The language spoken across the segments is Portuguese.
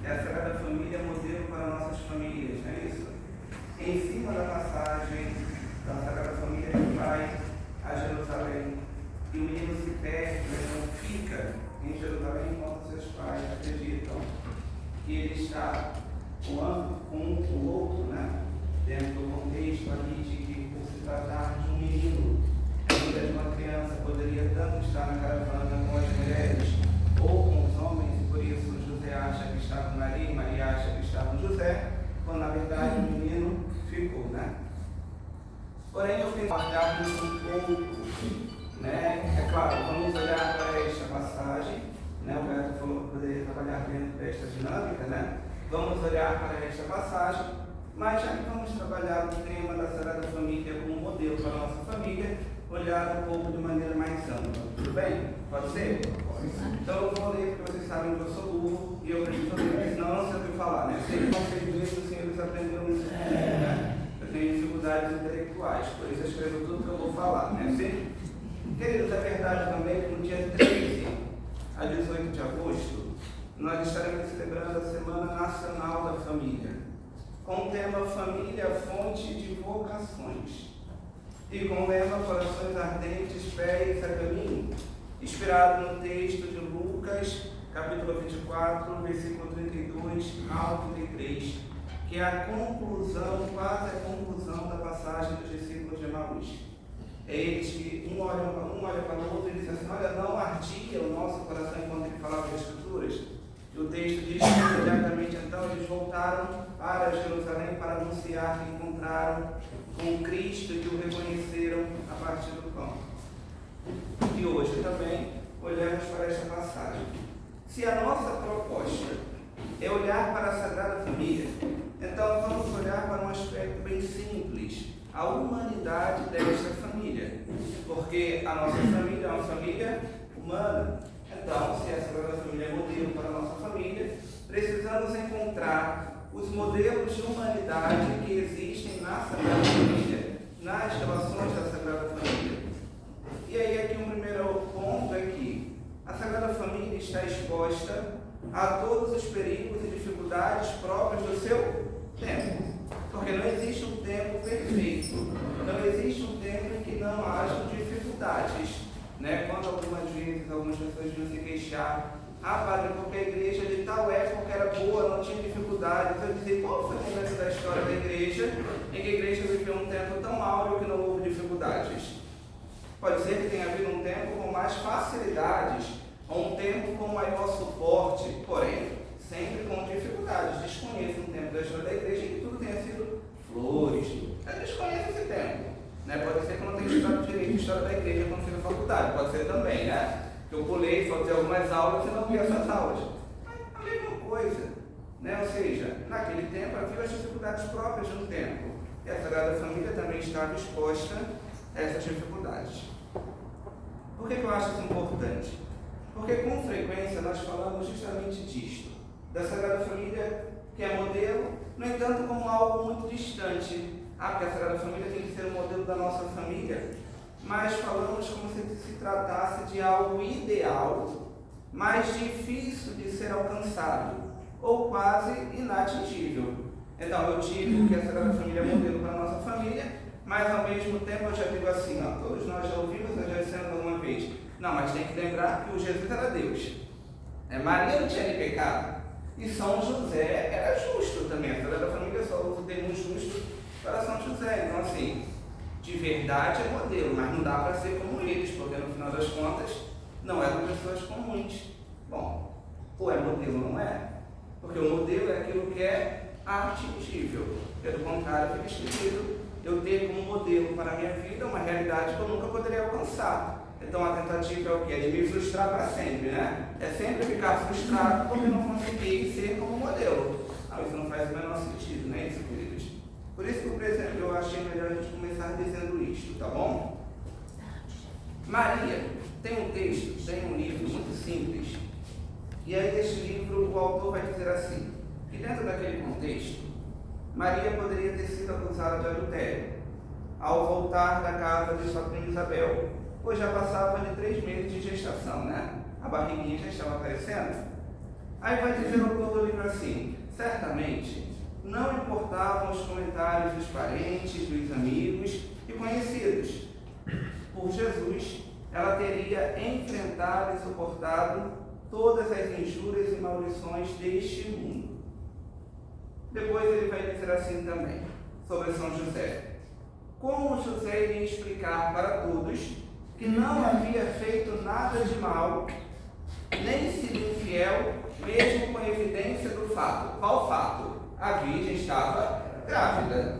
A Sagrada Família é modelo para nossas famílias, não é isso? Em cima da passagem da Sagrada Família, ele vai a Jerusalém e o menino se perde, mas não fica em Jerusalém enquanto seus pais acreditam que ele está com o outro, né? Dentro do contexto ali de que, por se tratar de um menino, ainda de uma criança, poderia tanto estar na caravana com as mulheres ou com os homens, e por isso José acha que estava com Maria e Maria acha que estava com José, quando na verdade o menino ficou, né? Porém, eu tenho que olhar isso um pouco, né? É claro, vamos olhar para esta passagem, né? O Beto falou que poderia trabalhar dentro desta dinâmica, né? Vamos olhar para esta passagem, mas já que vamos trabalhar o tema da Sagrada Família como modelo para a nossa família, olhar um pouco de maneira mais ampla. Tudo bem? Pode ser? Pode. Então eu vou ler porque vocês sabem que eu sou burro e eu preciso ler, senão eu não sei o que falar, né? Sei que vão ser inglês, assim, eles aprenderam isso, né? Eu tenho dificuldades intelectuais, por isso eu escrevo tudo que eu vou falar, né? Sim? Queridos, é verdade também que no dia 13 a 18 de agosto, nós estaremos celebrando a Semana Nacional da Família, com o tema Família, Fonte de Vocações, e com o lema Corações Ardentes, Pés a Caminho, inspirado no texto de Lucas, capítulo 24, versículo 32 ao 33, que é a conclusão, quase a conclusão da passagem dos discípulos de Emaús. É eles que um olha para o outro e diz assim: olha, não ardia o nosso coração enquanto ele falava das Escrituras. E o texto diz que imediatamente então eles voltaram para Jerusalém para anunciar que encontraram com Cristo e que o reconheceram a partir do pão. E hoje também olhamos para esta passagem. Se a nossa proposta é olhar para a Sagrada Família, então vamos olhar para um aspecto bem simples, a humanidade desta família, porque a nossa família é uma família humana. Então, se a Sagrada Família é modelo para a nossa família, precisamos encontrar os modelos de humanidade que existem na Sagrada Família, nas relações da Sagrada Família. E aí aqui o primeiro ponto é que a Sagrada Família está exposta a todos os perigos e dificuldades próprios do seu tempo. Porque não existe um tempo perfeito, não existe um tempo em que não haja dificuldades. Né? Quando algumas vezes algumas pessoas vinham se queixar: ah, padre, porque a igreja de tal época era boa, não tinha dificuldades. Eu dizia: qual foi o momento da história da igreja em que a igreja viveu um tempo tão áureo que não houve dificuldades? Pode ser que tenha havido um tempo com mais facilidades, ou um tempo com maior suporte, porém, sempre com dificuldades. Desconheço um tempo da história da igreja em que tudo tenha sido flores. Eu desconheço esse tempo. Né? Pode ser que eu não tenha estudado direito a história da igreja quando fiz a faculdade, pode ser também, né? Que eu pulei, só fiz algumas aulas e não vi essas aulas. Mas a mesma coisa, né? Ou seja, naquele tempo havia as dificuldades próprias do tempo. E a Sagrada Família também estava exposta a essas dificuldades. Por que eu acho isso importante? Porque com frequência nós falamos justamente disto, da Sagrada Família que é modelo, no entanto como algo muito distante. Porque a Sagrada Família tem que ser o modelo da nossa família, mas falamos como se tratasse de algo ideal, mas difícil de ser alcançado, ou quase inatingível. Então eu digo que a Sagrada Família é modelo para a nossa família, mas ao mesmo tempo eu já digo assim, todos nós já ouvimos, nós já dissemos alguma vez, não, mas tem que lembrar que o Jesus era Deus. Maria não tinha nem pecado, e São José era justo também. A Sagrada Família só usa o termo justo para São José. Então assim, de verdade é modelo, mas não dá para ser como eles, porque no final das contas não eram pessoas comuns. Bom, ou é modelo ou não é? Porque o modelo é aquilo que é atingível. Pelo contrário, fica escrito eu ter como modelo para a minha vida uma realidade que eu nunca poderia alcançar. Então a tentativa é o quê? É de me frustrar para sempre, né? É sempre ficar frustrado porque não consegui ser como modelo. Isso não faz o menor sentido, não é isso, queridos? Por isso que, por exemplo, eu achei melhor a gente começar dizendo isto, tá bom? Maria tem um texto, tem um livro muito simples, e aí neste livro o autor vai dizer assim, que dentro daquele contexto, Maria poderia ter sido acusada de adultério ao voltar da casa de sua prima Isabel, pois já passava de 3 meses de gestação, né? A barriguinha já estava aparecendo. Aí vai dizer o autor do livro assim: certamente não importavam os comentários dos parentes, dos amigos e conhecidos. Por Jesus, ela teria enfrentado e suportado todas as injúrias e maldições deste mundo. Depois ele vai dizer assim também, sobre São José: como José iria explicar para todos que não havia feito nada de mal, nem sido infiel, mesmo com a evidência do fato. Qual fato? A virgem estava grávida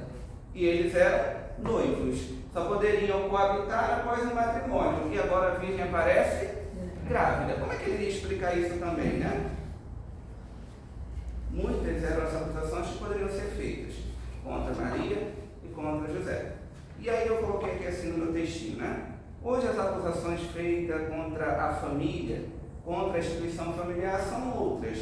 e eles eram noivos. Só poderiam coabitar após o matrimônio. E agora a virgem aparece grávida. Como é que ele iria explicar isso também, né? Muitas eram as acusações que poderiam ser feitas contra Maria e contra José. E aí eu coloquei aqui assim no meu textinho, né? Hoje as acusações feitas contra a família, contra a instituição familiar, são outras.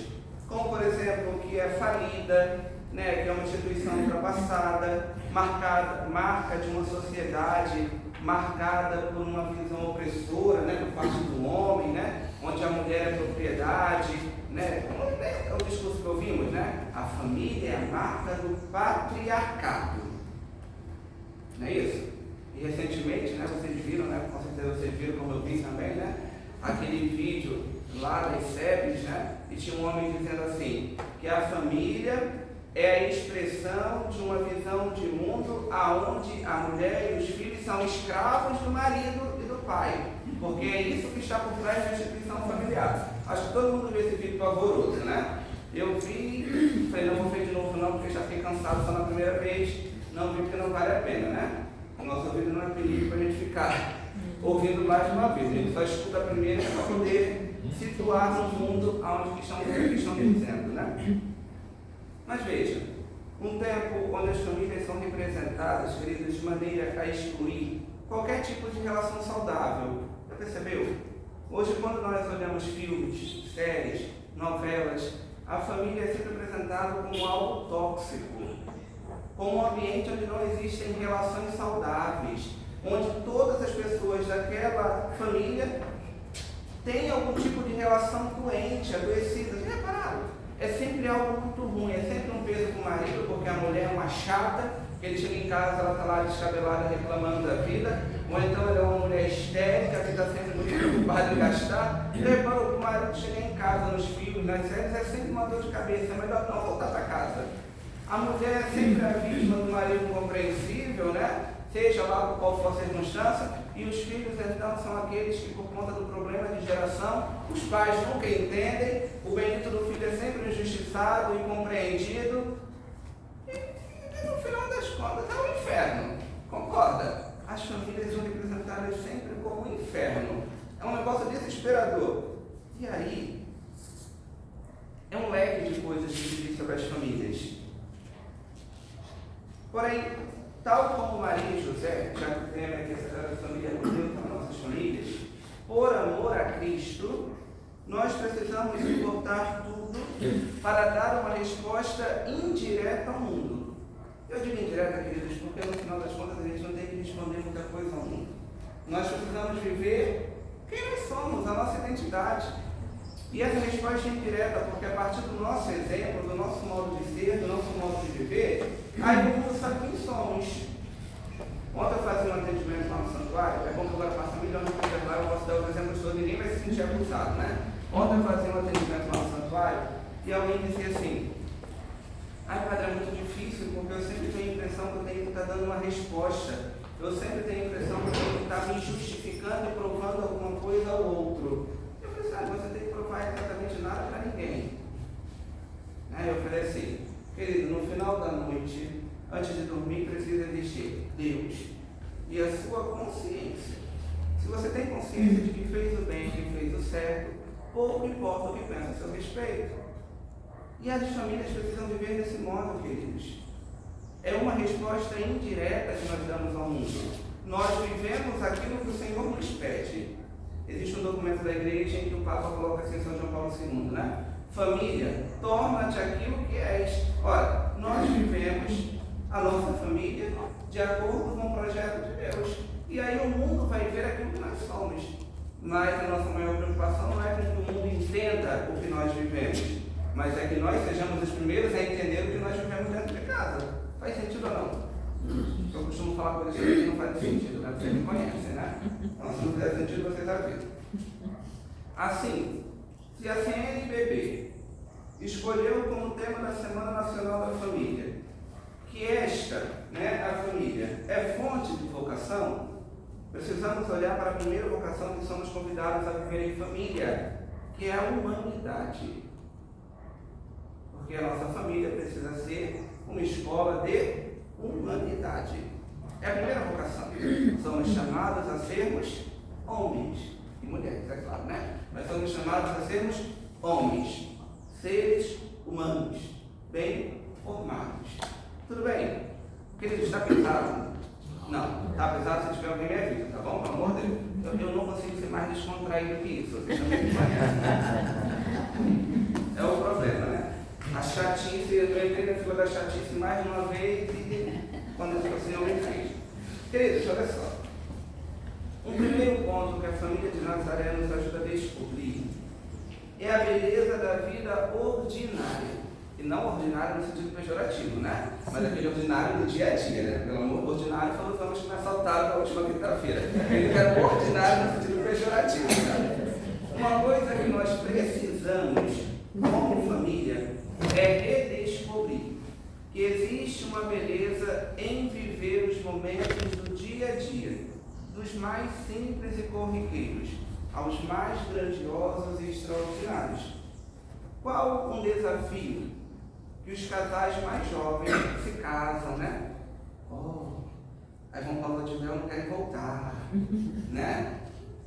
Como, por exemplo, que é falida, né, que é uma instituição ultrapassada, marca de uma sociedade marcada por uma visão opressora, né, por parte do homem, né, onde a mulher é propriedade, né, é o discurso que ouvimos, né? A família é a marca do patriarcado. Não é isso? E recentemente, né, vocês viram, né, com certeza vocês viram, como eu vi também, né, aquele vídeo lá das SEBs, né, e tinha um homem dizendo assim, que a família é a expressão de uma visão de mundo aonde a mulher e os filhos são escravos do marido e do pai, porque é isso que está por trás da instituição familiar. Acho que todo mundo viu esse vídeo pavoroso, né? Eu vi, falei, não vou ver de novo não, porque já fiquei cansado só na primeira vez, não vi porque não vale a pena, né? O nosso ouvido não é perigo para a gente ficar ouvindo mais de uma vez, a gente só escuta a primeira para poder situar no mundo onde estão dizendo, né? Mas veja, um tempo onde as famílias são representadas, queridos, de maneira a excluir qualquer tipo de relação saudável. Já percebeu? Hoje, quando nós olhamos filmes, séries, novelas, a família é sempre apresentada como algo tóxico, como um ambiente onde não existem relações saudáveis, onde todas as pessoas daquela família têm algum tipo de relação doente, adoecida. Já repararam? É sempre algo muito ruim, é sempre um peso para o marido, porque a mulher é uma chata, que ele chega em casa, ela está lá descabelada reclamando da vida, ou então ela é uma mulher histérica, que está sempre muito preocupada em gastar. E reparou que o marido chega em casa, nos filhos, nas séries, é sempre uma dor de cabeça, é melhor não voltar para casa. A mulher é sempre a vítima do marido incompreensível, né? Seja lá por qual for a circunstância, e os filhos então são aqueles que, por conta do problema de geração, os pais nunca entendem, o bendito do filho é sempre injustiçado, incompreendido, e no final das contas é o inferno, concorda? As famílias são representadas sempre como um inferno, é um negócio desesperador. E aí, é um leque de coisas que se diz sobre as famílias. Porém, tal como Maria e José, já que o tema é que essa família é Deus para nossas famílias, por amor a Cristo, nós precisamos suportar tudo para dar uma resposta indireta ao mundo. Eu digo indireta, queridos, porque no final das contas a gente não tem que responder muita coisa ao mundo. Nós precisamos viver quem nós somos, a nossa identidade. E essa resposta é indireta, porque a partir do nosso exemplo, do nosso modo de ser, do nosso modo de viver, aí o mundo sabe quem somos. Ontem eu fazia um atendimento lá no santuário, é bom que agora passa milhões de coisas lá, eu posso dar os exemplos todos, ninguém vai se sentir acusado, né? Ontem eu fazia um atendimento lá no santuário e alguém dizia assim, ai padre, é muito difícil, porque eu sempre tenho a impressão que eu tenho que estar dando uma resposta, eu sempre tenho a impressão que eu tenho que estar me justificando e provando alguma coisa ao outro. Eu falei assim, você tem que provar exatamente nada para ninguém. Eu falei assim, querido, no final da noite, antes de dormir, precisa existir Deus e a sua consciência. Se você tem consciência de que fez o bem, que fez o certo, pouco importa o que pensa a seu respeito. E as famílias precisam viver desse modo, queridos. É uma resposta indireta que nós damos ao mundo. Nós vivemos aquilo que o Senhor nos pede. Existe um documento da igreja em que o Papa coloca assim, São João Paulo II, né? Família, torna-te aquilo que és. Ora, nós vivemos a nossa família de acordo com o projeto de Deus. E aí o mundo vai ver aquilo que nós somos. Mas a nossa maior preocupação não é com que o mundo entenda o que nós vivemos. mas é que nós sejamos os primeiros a entender o que nós vivemos dentro de casa. Faz sentido ou não? Eu costumo falar coisas que não fazem sentido, né? Vocês me conhecem, né? Então, se não fizer sentido, vocês avisam. Assim, se a CNBB escolheu como tema da Semana Nacional da Família que esta, né, a família, é fonte de vocação, precisamos olhar para a primeira vocação que somos convidados a viver em família, que é a humanidade. Porque a nossa família precisa ser uma escola de humanidade. É a primeira vocação. Somos chamados a sermos homens e mulheres, é claro, né? Mas somos chamados a sermos homens, seres humanos, bem formados. Tudo bem? Querido, está pesado? Não. Está pesado? Se tiver alguém me avisa, tá bom? Pelo amor de Deus. Eu não consigo ser mais descontraído que isso. Vocês também me conhecem. É o problema, né? A chatice, eu entrei na fila da chatice mais de uma vez e quando eu assim, eu me fiz. Queridos, olha só. Um primeiro ponto que a família de Nazaré nos ajuda a descobrir é a beleza da vida ordinária. E não ordinário no sentido pejorativo, né? Mas aquele ordinário do dia a dia, né? Pelo amor ordinário foram os homens que me assaltaram na última quinta-feira. Ele era ordinário no sentido pejorativo, né? Uma coisa que nós precisamos, como família, é redescobrir que existe uma beleza em viver os momentos do dia a dia, dos mais simples e corriqueiros aos mais grandiosos e extraordinários. Qual um desafio que os casais mais jovens se casam, né? Aí vão para a lua de mel, não querem voltar, né?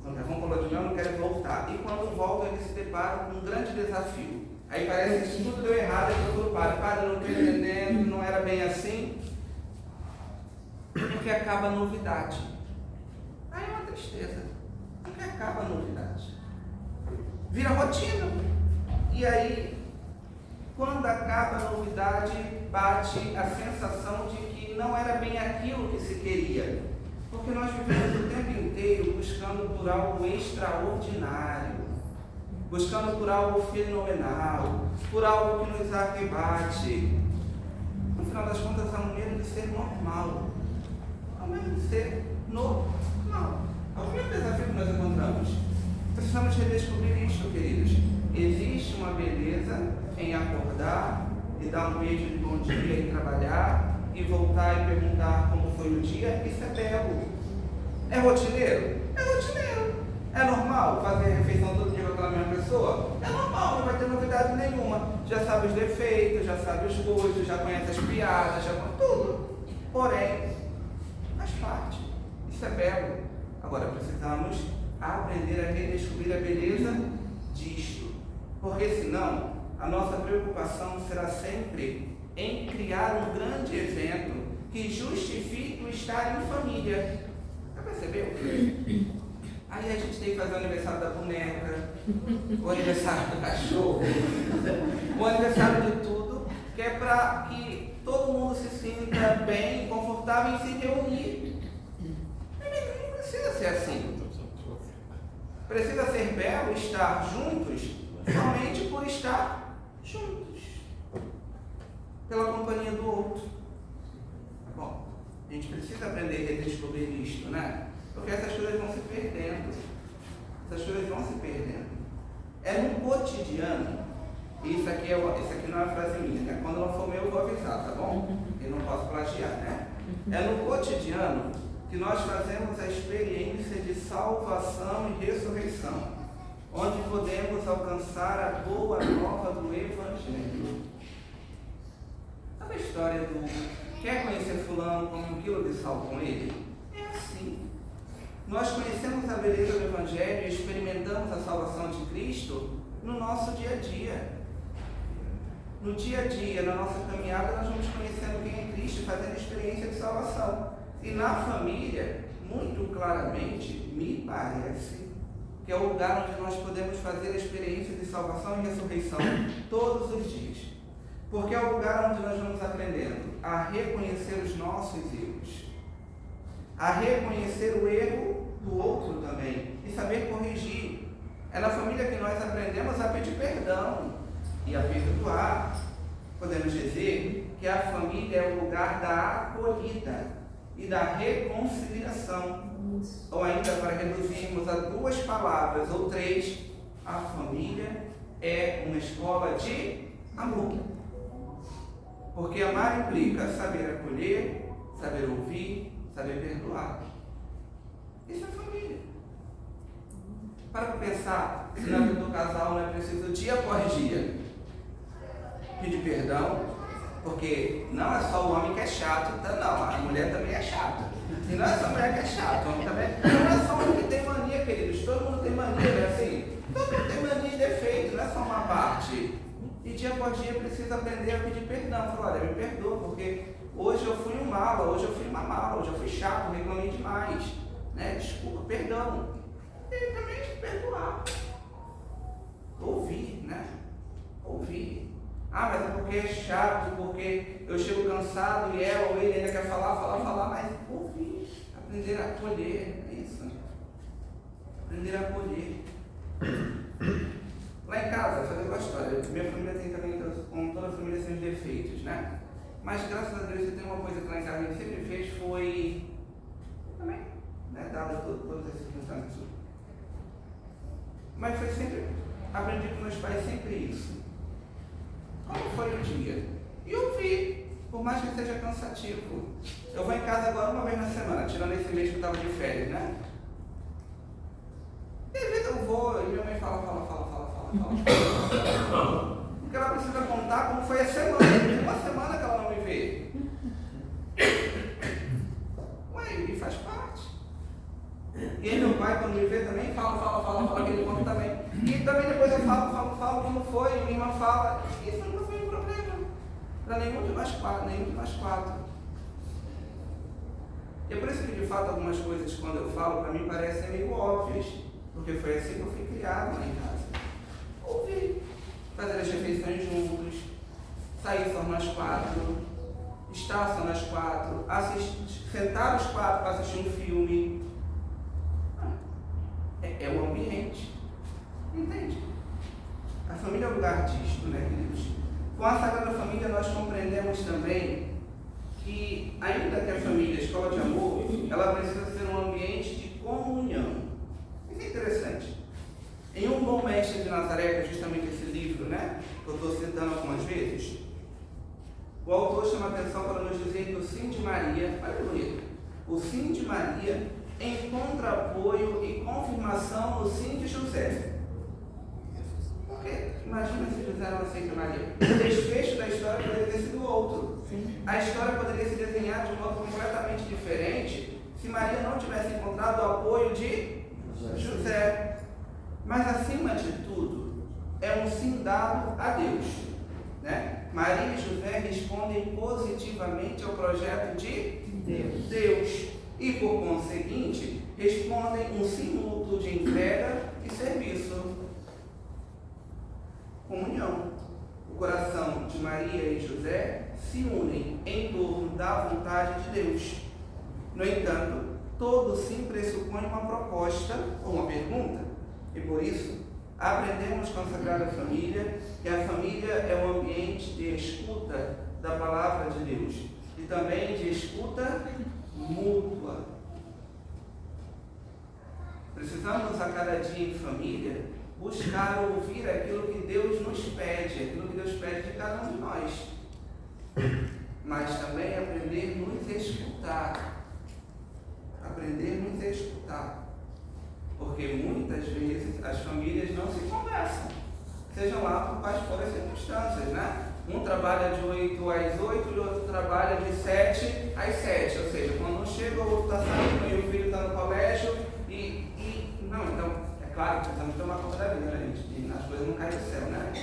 Quando vão para a lua de mel, não querem voltar. E quando voltam, eles se deparam com um grande desafio. Aí parece que tudo deu errado e procura o padre. Padre, não estou entendendo, não era bem assim. Porque acaba a novidade. Aí é uma tristeza. Porque acaba a novidade. Vira rotina. E aí, quando acaba a novidade, bate a sensação de que não era bem aquilo que se queria. Porque nós vivemos o tempo inteiro buscando por algo extraordinário, buscando por algo fenomenal, por algo que nos arrebate. No final das contas, é um medo de ser normal. É um medo de ser normal. É o primeiro desafio que nós encontramos. Precisamos redescobrir isto, queridos. Existe uma beleza em acordar e dar um beijo de bom dia e trabalhar e voltar e perguntar como foi o dia. Isso é belo. É rotineiro? É rotineiro. É normal fazer a refeição todo dia com aquela mesma pessoa? É normal, não vai ter novidade nenhuma. Já sabe os defeitos, já sabe os gostos, já conhece as piadas, já conhece tudo. Porém, faz parte. Isso é belo. Agora precisamos aprender a redescobrir a beleza disto. Porque senão, a nossa preocupação será sempre em criar um grande evento que justifique o estar em família. Já percebeu? Aí a gente tem que fazer o aniversário da boneca, o aniversário do cachorro, o aniversário de tudo, que é para que todo mundo se sinta bem, confortável em se reunir. Não precisa ser assim. Precisa ser belo estar juntos somente por estar juntos, pela companhia do outro. Bom, a gente precisa aprender a redescobrir isto, né? Porque essas coisas vão se perdendo. Essas coisas vão se perdendo. É no cotidiano, e isso aqui não é uma frase minha, né? Quando não for meu, eu vou avisar, tá bom? Eu não posso plagiar, né? É no cotidiano que nós fazemos a experiência de salvação e ressurreição, onde podemos alcançar a boa nova do Evangelho. Sabe a história do quer conhecer fulano, come um quilo de sal com ele? É assim. Nós conhecemos a beleza do Evangelho e experimentamos a salvação de Cristo no nosso dia a dia. No dia a dia, na nossa caminhada, nós vamos conhecendo quem é Cristo e fazendo a experiência de salvação. E na família, muito claramente, me parece que é o lugar onde nós podemos fazer a experiência de salvação e ressurreição todos os dias. Porque é o lugar onde nós vamos aprendendo a reconhecer os nossos erros, a reconhecer o erro do outro também e saber corrigir. É na família que nós aprendemos a pedir perdão. e a perdoar. Podemos dizer que a família é o lugar da acolhida e da reconciliação. Ou ainda, para reduzirmos a 2 palavras ou 3, a família é uma escola de amor. Porque amar implica saber acolher, saber ouvir, saber perdoar. Isso é família. Para pensar, se na vida do casal não é preciso dia após dia pedir perdão, porque não é só o homem que é chato, não, a mulher também é chata. E não é só a mulher que é chata, o homem também. Não é só o homem que tem mania, queridos. Todo mundo tem mania, né? Assim, todo mundo tem mania e defeito, não é só uma parte. E dia após dia precisa aprender a pedir perdão. Falar, olha, me perdoa, porque hoje eu fui um mala, hoje eu fui uma mala, hoje eu fui chato, reclamei demais. Né? Desculpa, perdão. E também perdoar. Ouvir, né? Ouvir. Ah, mas é porque é chato, porque eu chego cansado e ela ou ele ainda quer falar, mas ouvir. Aprender a acolher, é isso. Aprender a acolher. Lá em casa, fazendo a história, minha família tem também, como toda família, seus defeitos, né? Mas graças a Deus, tem uma coisa que lá em casa a gente sempre fez, foi também, né, dada todas as circunstâncias. Mas foi sempre, aprendi com meus pais sempre isso. Como foi o dia? E ouvir, por mais que seja cansativo. Eu vou em casa agora uma vez na semana, tirando esse mês que eu estava de férias, né? E às vezes eu vou e minha mãe fala. Porque ela precisa contar como foi a semana. Tem uma semana que ela não me vê. Ué, e faz parte. E aí meu pai, quando me vê também, fala, que ele conta também. E também depois eu falo como foi, minha irmã fala. Isso nunca foi um problema. Para nenhum de nós quatro. E é por isso que, de fato, algumas coisas, quando eu falo, para mim parecem meio óbvias. Porque foi assim que eu fui criado lá em casa. Ouvir, fazer as refeições juntos, sair só nós 4, estar só nós 4, sentar os 4 para assistir um filme. É o ambiente. Entende? A família é o lugar disto, né, queridos? Com a Sagrada Família nós compreendemos também que, ainda que a família, a escola de amor, ela precisa ser um ambiente de comunhão. Isso é interessante. Em Um Bom Mestre de Nazaré, que é justamente esse livro, né, que eu estou citando algumas vezes, o autor chama a atenção para nos dizer que o sim de Maria, olha bonito, o sim de Maria encontra apoio e confirmação no sim de José. Porque imagina se José não aceita Maria. O desfecho da história poderia ter sido outro. A história poderia se desenhar de um modo completamente diferente se Maria não tivesse encontrado o apoio de José. Mas acima de tudo, é um sim dado a Deus, né? Maria e José respondem positivamente ao projeto de Deus. E por conseguinte, respondem um sim mútuo de entrega e serviço. Comunhão. O coração de Maria e José se unem em torno da vontade de Deus. No entanto, todo sim pressupõe uma proposta ou uma pergunta. E por isso, aprendemos com a Sagrada Família que a família é um ambiente de escuta da palavra de Deus e também de escuta mútua. Precisamos a cada dia em família buscar ouvir aquilo que Deus nos pede, aquilo que Deus pede de cada um de nós, mas também aprender a nos escutar. Porque muitas vezes as famílias não se conversam, sejam lá por quais forem as circunstâncias, né? Um trabalha de 8 às 8 e o outro trabalha de 7 às 7, ou seja, quando um chega o outro está saindo e o filho está no colégio não, então, é claro que precisamos tomar conta da vida, né, gente? E as coisas não caem do céu, né?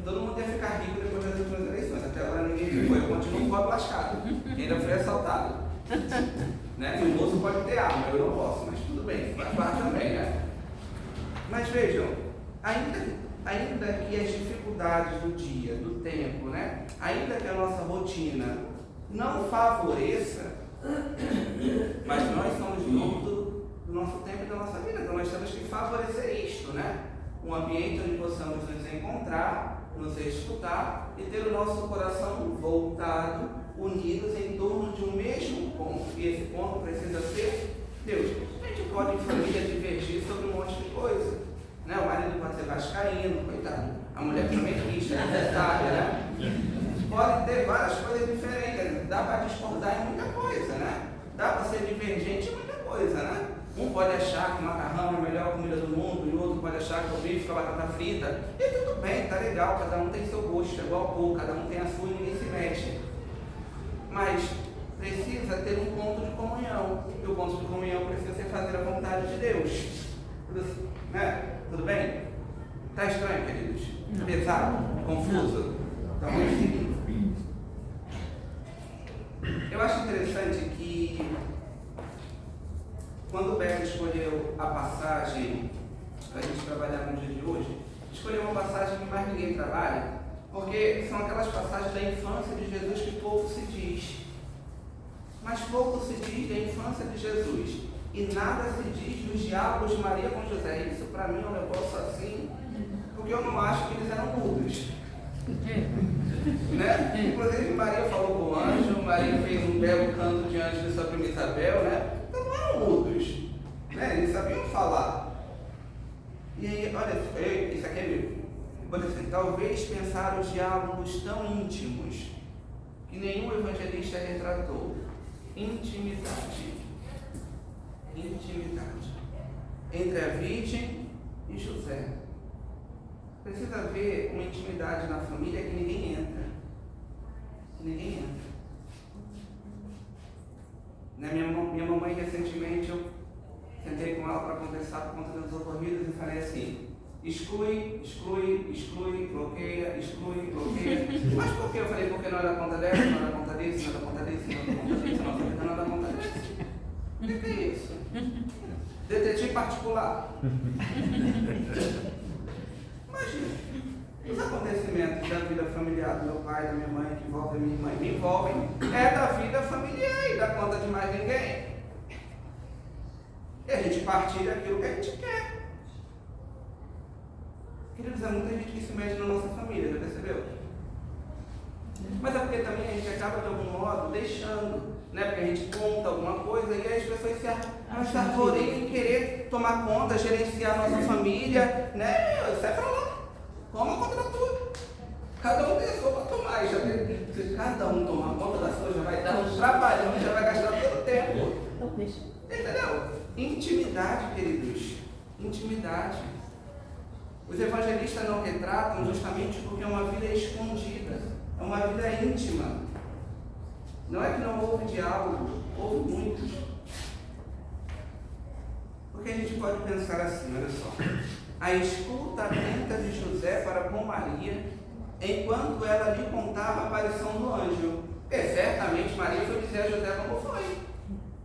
Todo mundo ia ficar rico depois das últimas eleições, até agora ninguém ficou, eu continuo pobre lascado, ainda fui assaltado. Né? E o moço pode ter arma, eu não posso, mas tudo bem, faz parte também, né? Mas vejam, ainda que as dificuldades do dia, do tempo, né? Ainda que a nossa rotina não favoreça, mas nós somos donos do nosso tempo e da nossa vida, então nós temos que favorecer isto, né? um ambiente onde possamos nos encontrar, nos escutar e ter o nosso coração voltado, unidos em torno de um mesmo ponto. E esse ponto precisa ser Deus. A gente pode em família divergir sobre um monte de coisa, né? O marido pode ser vascaíno, coitado. A mulher flamenguista, é necessária, né? Pode ter várias coisas diferentes. Dá para discordar em muita coisa, né? Dá para ser divergente em muita coisa, né? Um pode achar que o macarrão é a melhor comida do mundo, e o outro pode achar que o bife com a batata frita. E tudo bem, tá legal, cada um tem seu gosto, é igual ao povo, cada um tem a sua e ninguém se mexe. Mas precisa ter um ponto de comunhão. E o ponto de comunhão precisa ser fazer a vontade de Deus. Tudo bem? Tá estranho, queridos? Não. Pesado? Confuso? Então vamos seguir. Eu acho interessante que quando o Beto escolheu a passagem para a gente trabalhar no dia de hoje, escolheu uma passagem que mais ninguém trabalha, porque são aquelas passagens da infância de Jesus que pouco se diz. Mas pouco se diz da infância de Jesus e nada se diz dos diálogos de Maria com José. Isso para mim é um negócio assim, porque eu não acho que eles eram mudos. Né? Inclusive Maria falou com o anjo, Maria fez um belo canto diante de sua prima Isabel, né? Então não eram mudos, né? Eles sabiam falar. E aí, olha, isso aqui é meu. Por assim, talvez pensar os diálogos tão íntimos que nenhum evangelista retratou. Intimidade. Intimidade. Entre a Virgem e José. Precisa haver uma intimidade na família que ninguém entra. Ninguém entra. Minha mamãe, recentemente, eu sentei com ela para conversar por conta dos ocorridos e falei assim: exclui, bloqueia. Mas por que? Eu falei: porque não é da conta dessa, não é da conta desse, não é da conta desse, não é da conta desse, não é da conta desse. O que é isso? Detetive particular. Imagina, os acontecimentos da vida familiar do meu pai, da minha mãe, que envolvem a minha irmã e me envolvem, é da vida familiar e da conta de mais ninguém. E a gente partilha aquilo que a gente quer. Queridos, há muita gente que se mete na nossa família, já percebeu? Mas é porque também a gente acaba de algum modo deixando, né? Porque a gente conta alguma coisa e aí as pessoas se arvoreiam em querer tomar conta, gerenciar a nossa família, né? Sai pra lá. Toma conta da tua. Cada um tem a sua para tomar. Se cada um tomar conta da sua, já vai dar um trabalhão, já vai gastar todo o tempo. Entendeu? Intimidade, queridos. Intimidade. Os evangelistas não retratam justamente porque é uma vida escondida. É uma vida íntima. Não é que não houve diálogo, houve muitos. Porque a gente pode pensar assim, olha só. A escuta atenta de José para com Maria, enquanto ela lhe contava a aparição do anjo. Certamente Maria foi dizer a José como foi.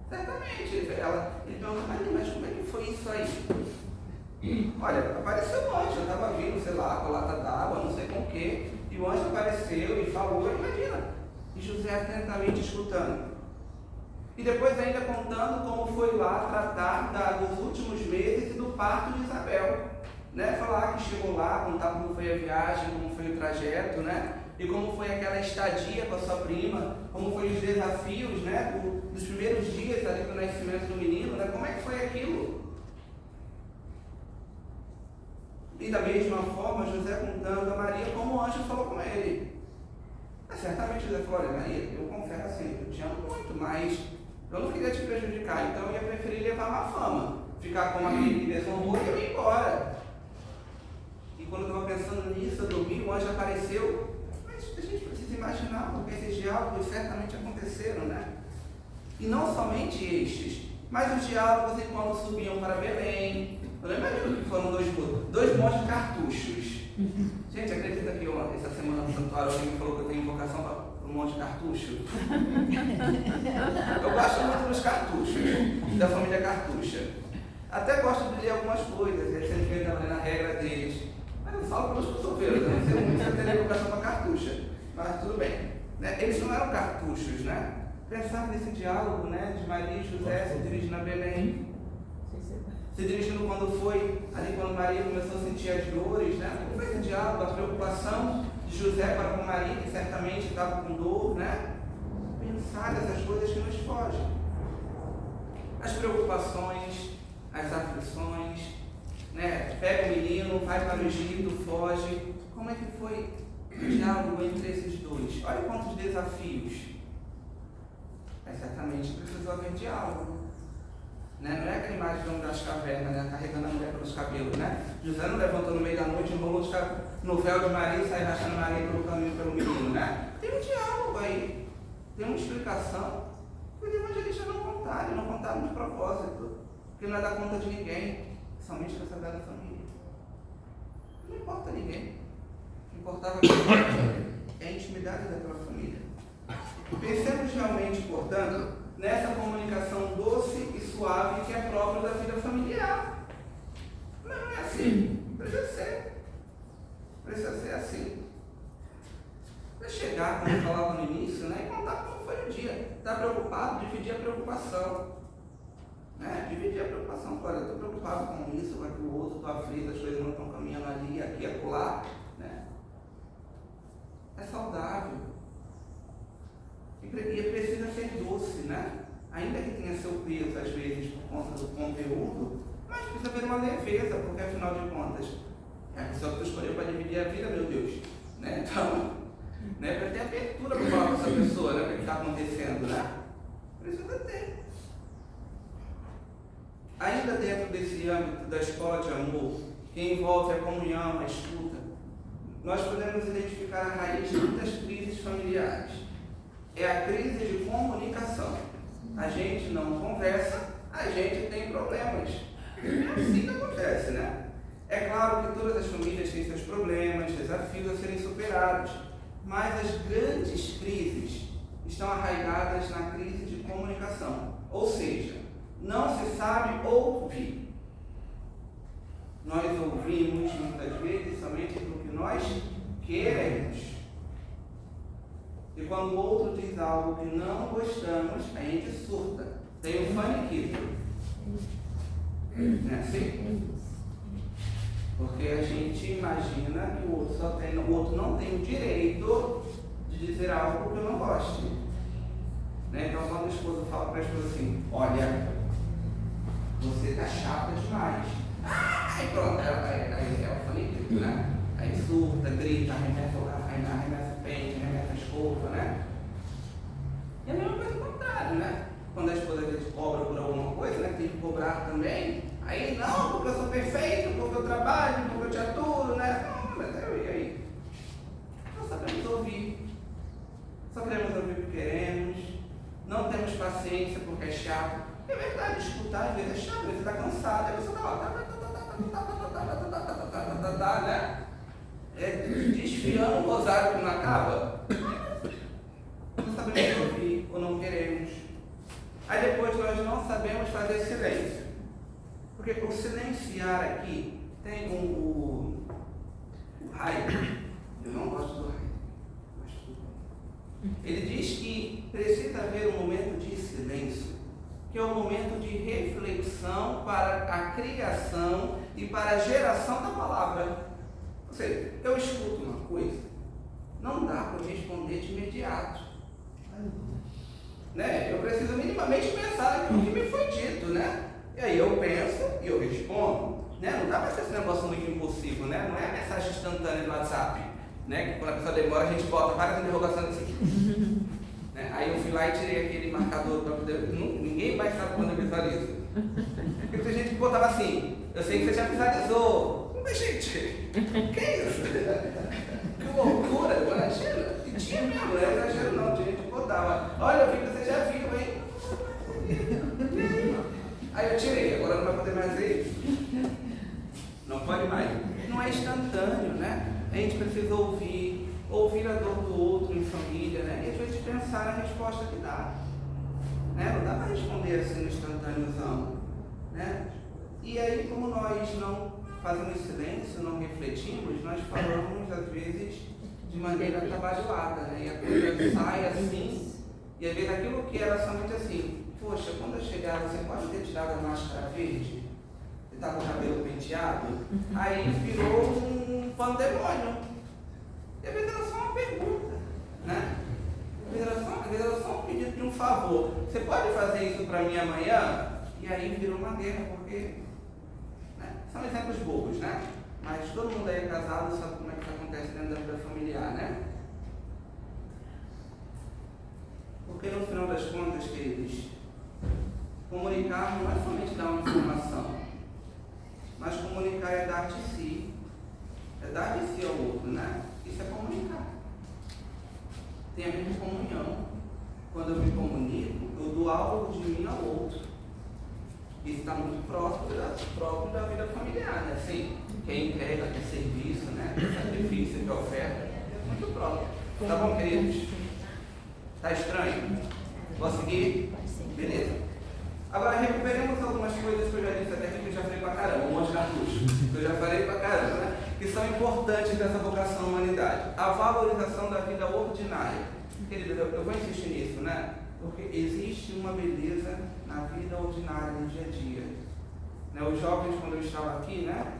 Certamente. Ele perguntou: Maria, mas como é que foi isso aí? Olha, apareceu o anjo, eu estava vindo, sei lá, com a lata d'água, não sei com o quê, e o anjo apareceu e falou, imagina. E José atentamente escutando. E depois ainda contando como foi lá tratar dos últimos meses e do parto de Isabel. Né? Falar que chegou lá, contar como foi a viagem, como foi o trajeto, né? E como foi aquela estadia com a sua prima, como foi os desafios, né? Dos primeiros dias ali do nascimento do menino, né? Como é que foi aquilo? E da mesma forma, José contando a Maria como o anjo falou com ele. Certamente José falou: olha, Maria, eu confesso assim, eu te amo muito, mas eu não queria te prejudicar, então eu ia preferir levar má fama, ficar com aquele que desonrou e eu ir embora. E quando eu estava pensando nisso, eu dormi, o anjo apareceu. Mas a gente precisa imaginar, porque esses diálogos certamente aconteceram, né? E não somente estes, mas os diálogos enquanto subiam para Belém. Eu não imagino que foram dois montes de cartuchos. Gente, acredita que essa semana no santuário alguém me falou que eu tenho vocação para um monte de cartucho? Eu gosto muito dos cartuchos, da família Cartucha. Até gosto de ler algumas coisas, recentemente estava lendo a regra deles. Mas eu falo pelos cotovelos, eu não sei muito se eu teria vocação para cartucha. Mas tudo bem. Né? Eles não eram cartuchos, né? Pensar nesse diálogo, né, de Maria e José se dirigindo a Belém. Se dirigindo quando foi ali quando Maria começou a sentir as dores, né? Como foi esse diálogo, a preocupação de José para com Maria, que certamente estava com dor, né? Pensar nessas coisas que nos fogem. As preocupações, as aflições, né? Pega o menino, vai para o Egito, foge. Como é que foi o diálogo entre esses dois? Olha quantos desafios. Mas certamente precisou haver diálogo. Né? Não é aquela imagem do homem das cavernas, né? Carregando a mulher pelos cabelos, né? José não levantou no meio da noite, enrolou no véu de Maria e saiu rachando Maria pelo caminho pelo menino, né? Tem um diálogo aí, tem uma explicação que os evangelistas não contaram, e não contaram de propósito, porque não é dar conta de ninguém, somente da Sagrada Família. Não importa ninguém. O que importava é a intimidade daquela família. Pensemos realmente, portanto, nessa comunicação doce e suave que é própria da vida familiar. Mas não é assim. Precisa ser. Precisa ser assim. Para chegar, como eu falava no início, né, e contar como foi o dia. Está preocupado? Dividir a preocupação. Né? Dividir a preocupação. Olha, eu estou preocupado com isso, com aquilo outro, estou aflito, as coisas não estão caminhando ali, aqui, acolá. Né? É saudável. E precisa ser doce, né? Ainda que tenha seu peso, às vezes, por conta do conteúdo, mas precisa haver uma leveza, porque afinal de contas, é a pessoa que tu escolheu para dividir a vida, meu Deus. Né? Então, né, para ter abertura para falar com essa pessoa, né? Para o que está acontecendo, né? Precisa ter. Ainda dentro desse âmbito da escola de amor, que envolve a comunhão, a escuta, nós podemos identificar a raiz de muitas crises familiares. É a crise de comunicação. A gente não conversa, a gente tem problemas. É assim que acontece, né? É claro que todas as famílias têm seus problemas, desafios a serem superados, mas as grandes crises estão arraigadas na crise de comunicação. Ou seja, não se sabe ouvir. Nós ouvimos muitas vezes somente aquilo que nós queremos. E quando o outro diz algo que não gostamos, a gente surta. Tem um faniquito. Não é assim? Porque a gente imagina que o outro não tem o direito de dizer algo que eu não goste. Né? Então quando o esposo fala para a esposa assim, olha, você está chata demais. Aí pronto, aí é o faniquito, né? Aí surta, grita, arremessa o pente, arremessa a escova, né? E a mesma coisa ao contrário, né? Quando a esposa às vezes cobra por alguma coisa, né? Tem que cobrar também. Aí, não, porque eu sou perfeito, porque eu trabalho, porque eu te aturo, né? Não, mas e aí? Nós sabemos ouvir. Só queremos ouvir o que queremos. Não temos paciência porque é chato. É verdade, escutar às vezes é chato, às vezes está cansado. Aí você está lá, né? Desfiando um rosário que não acaba. Não sabemos ouvir ou não queremos. Aí depois nós não sabemos fazer silêncio. Porque o silenciar aqui tem o Heidegger. Eu não gosto do Heidegger. Ele diz que precisa haver um momento de silêncio, que é um momento de reflexão para a criação e para a geração da palavra. Ou seja, eu escuto uma coisa, não dá para eu responder de imediato. Né? Eu preciso minimamente pensar naquilo que me foi dito, né? E aí eu penso e eu respondo. Né? Não dá para ser esse negócio muito impossível, né? Não é a mensagem instantânea do WhatsApp, né? Que quando a pessoa demora a gente bota várias interrogações assim. Né? Aí eu fui lá e tirei aquele marcador para poder. Ninguém mais sabe quando eu visualizo. Porque tem gente que botava assim, eu sei que você já visualizou. Mas gente, que isso? Que loucura, imagina. E tinha mesmo, não é exagero não, tinha gente que botava. Olha, eu vi que você já viu, hein? Aí eu tirei, agora não vai poder mais ver. Não pode mais. Não é instantâneo, né? A gente precisa ouvir a dor do outro em família, né? E às vezes pensar na resposta que dá. Né? Não dá para responder assim no instantâneozão. Né? E aí, como nós não fazemos silêncio, não refletimos, nós falamos às vezes de maneira atabalhoada, né? E a coisa sai assim, e às vezes aquilo que era somente assim, poxa, quando eu chegar, você pode ter tirado a máscara verde? Ele tá com o cabelo penteado, aí virou um pandemônio. E às vezes era só uma pergunta, né? Às vezes era só um pedido de um favor. Você pode fazer isso para mim amanhã? E aí virou uma guerra, porque são exemplos bobos, né? Mas todo mundo aí é casado sabe como é que isso acontece dentro da vida familiar, né? Porque no final das contas, queridos, comunicar não é somente dar uma informação, mas comunicar é dar de si. É dar de si ao outro, né? Isso é comunicar. Tem a ver com comunhão. Quando eu me comunico, eu dou algo de mim ao outro. Isso está muito próprio da vida familiar, né? Assim, quem entrega, quer serviço, né? Quer sacrifício, quer oferta, é muito próprio. Tá bom, queridos? Tá estranho? Posso seguir? Beleza. Agora recuperemos algumas coisas que eu já disse até aqui, que eu já falei pra caramba, um monte de cartucho, que eu já falei pra caramba, né? Que são importantes dessa vocação à humanidade. A valorização da vida ordinária. Querido, eu vou insistir nisso, né? Porque existe uma beleza na vida ordinária, no dia a dia. Né? Os jovens, quando eu estava aqui, né?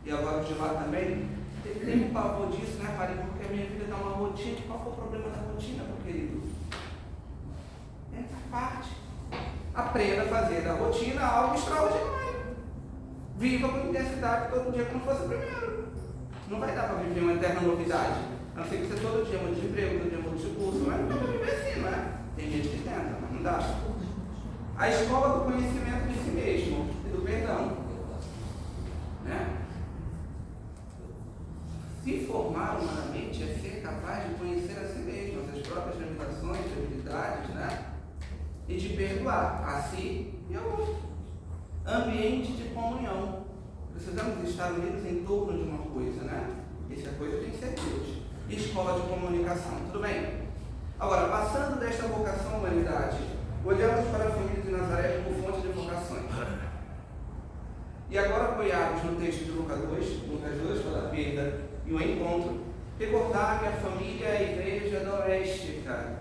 E agora de lá também, tem um pavor disso, né, Padre? Porque a minha vida está uma rotina. Qual foi o problema da rotina, meu querido? Faz parte. Aprenda a fazer da rotina algo extraordinário. Viva com intensidade todo dia como fosse o primeiro. Não vai dar para viver uma eterna novidade. A não ser que você todo dia mude de emprego, todo dia mude de curso, mas não dá para viver assim, não é? Tem gente que tenta, mas não dá. A escola do conhecimento de si mesmo e do perdão. Né? Se formar humanamente é ser capaz de conhecer a si mesmo, as suas próprias limitações, debilidades, né? E de perdoar a si e ao outro. Ambiente de comunhão. Precisamos estar unidos em torno de uma coisa, né? Essa coisa tem que ser Deus. Escola de comunicação, tudo bem? Agora, passando desta vocação à humanidade, olhamos para a família de Nazaré como fonte de vocações. E agora, apoiados no texto de Lucas 2, pela perda e o encontro, recordar que a família é a igreja doméstica.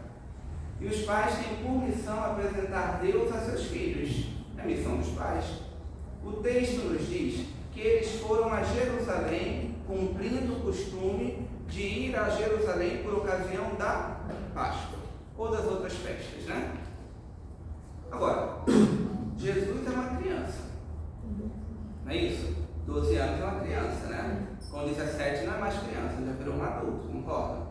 E os pais têm por missão apresentar Deus a seus filhos. É a missão dos pais. O texto nos diz que eles foram a Jerusalém, cumprindo o costume de ir a Jerusalém por ocasião da Páscoa ou das outras festas, né? Agora, Jesus é uma criança, não é isso? 12 anos é uma criança, né? Com 17 não é mais criança, já virou um adulto, concorda?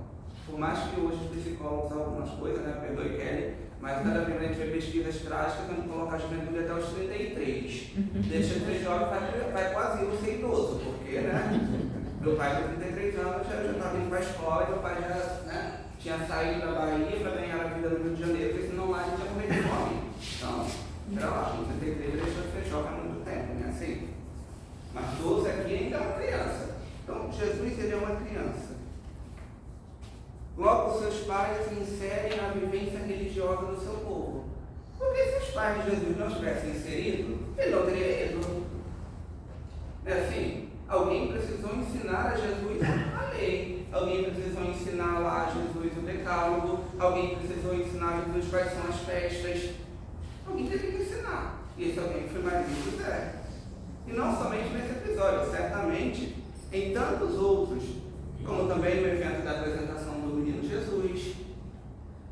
Por mais que hoje os psicólogos algumas coisas, né? Perdoe Kelly, mas cada vez a gente vê pesquisas trágicas quando coloca a juventude até os 33. Deixa de ser jovem, vai quase eu ser idoso, porque, né? Meu pai com 33 anos já estava indo para a escola e meu pai já, né, tinha saído da Bahia para ganhar a vida no Rio de Janeiro, porque senão lá a gente ia morrer de fome. Então, era lá, com 33 ele deixou de ser jovem há muito tempo, né? Assim. Mas 12 aqui ainda é uma criança. Então, Jesus ele é uma criança. Logo, seus pais se inserem na vivência religiosa do seu povo. Porque se os pais de Jesus não tivessem inserido, ele não teria ido. É assim? Alguém precisou ensinar a Jesus a lei. Alguém precisou ensinar lá a Jesus o decálogo. Alguém precisou ensinar a Jesus quais são as festas. Alguém teve que ensinar. E esse alguém foi Maria e José. E não somente nesse episódio, certamente em tantos outros, como também no evento da apresentação do menino Jesus.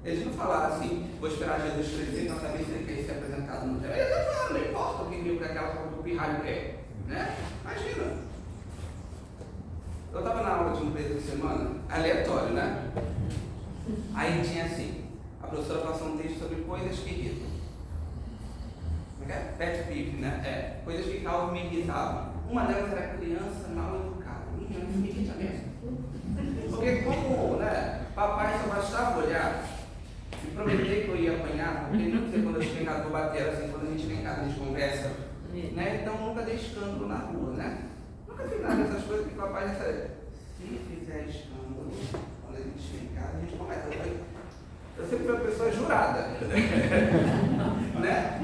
Eles não falaram assim, vou esperar Jesus crescer para saber se ele quer ser apresentado no céu. Eles não falaram, não importa o que viu que aquela que o pirralho quer. Né? Imagina. Eu estava na aula de empresa de semana, aleatório, né? Aí tinha assim, a professora passou um texto sobre coisas que irritam. Como é que é? Pet peeve, né? Coisas que causam me irritavam. Uma delas era criança mal educada. Isso me irrita mesmo. Porque como, né, papai só bastava olhar e prometer que eu ia apanhar, porque não sei quando eu cheguei em casa vou bater, assim, quando a gente vem em casa a gente conversa, né? Então nunca dei escândalo na rua, né? Nunca fiz nada dessas coisas que o papai já sabe. Se fizer escândalo, quando a gente chega em casa, a gente começa. Eu sempre fui uma pessoa jurada. Né?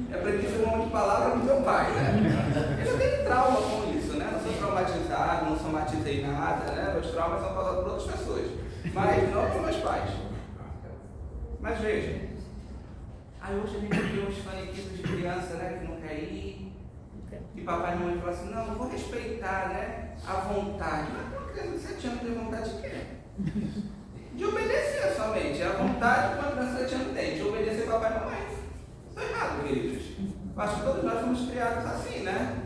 Eu aprendi esse monte de palavras com meu pai, né? Eu tenho trauma com isso, né? Não sou traumatizado, não somatizei nada, né? Meus traumas são causados por outras pessoas, mas não por meus pais. Mas veja, aí hoje a gente vê uns faniquitos de criança, né? Que não quer ir, E papai e mamãe falam assim, não, eu vou respeitar, né, a vontade. Mas uma criança de 7 anos tem vontade de quê? De obedecer somente. A vontade que uma criança de 7 anos tem, de obedecer papai e mamãe. Estou errado, queridos. Eu acho que todos nós fomos criados assim, né?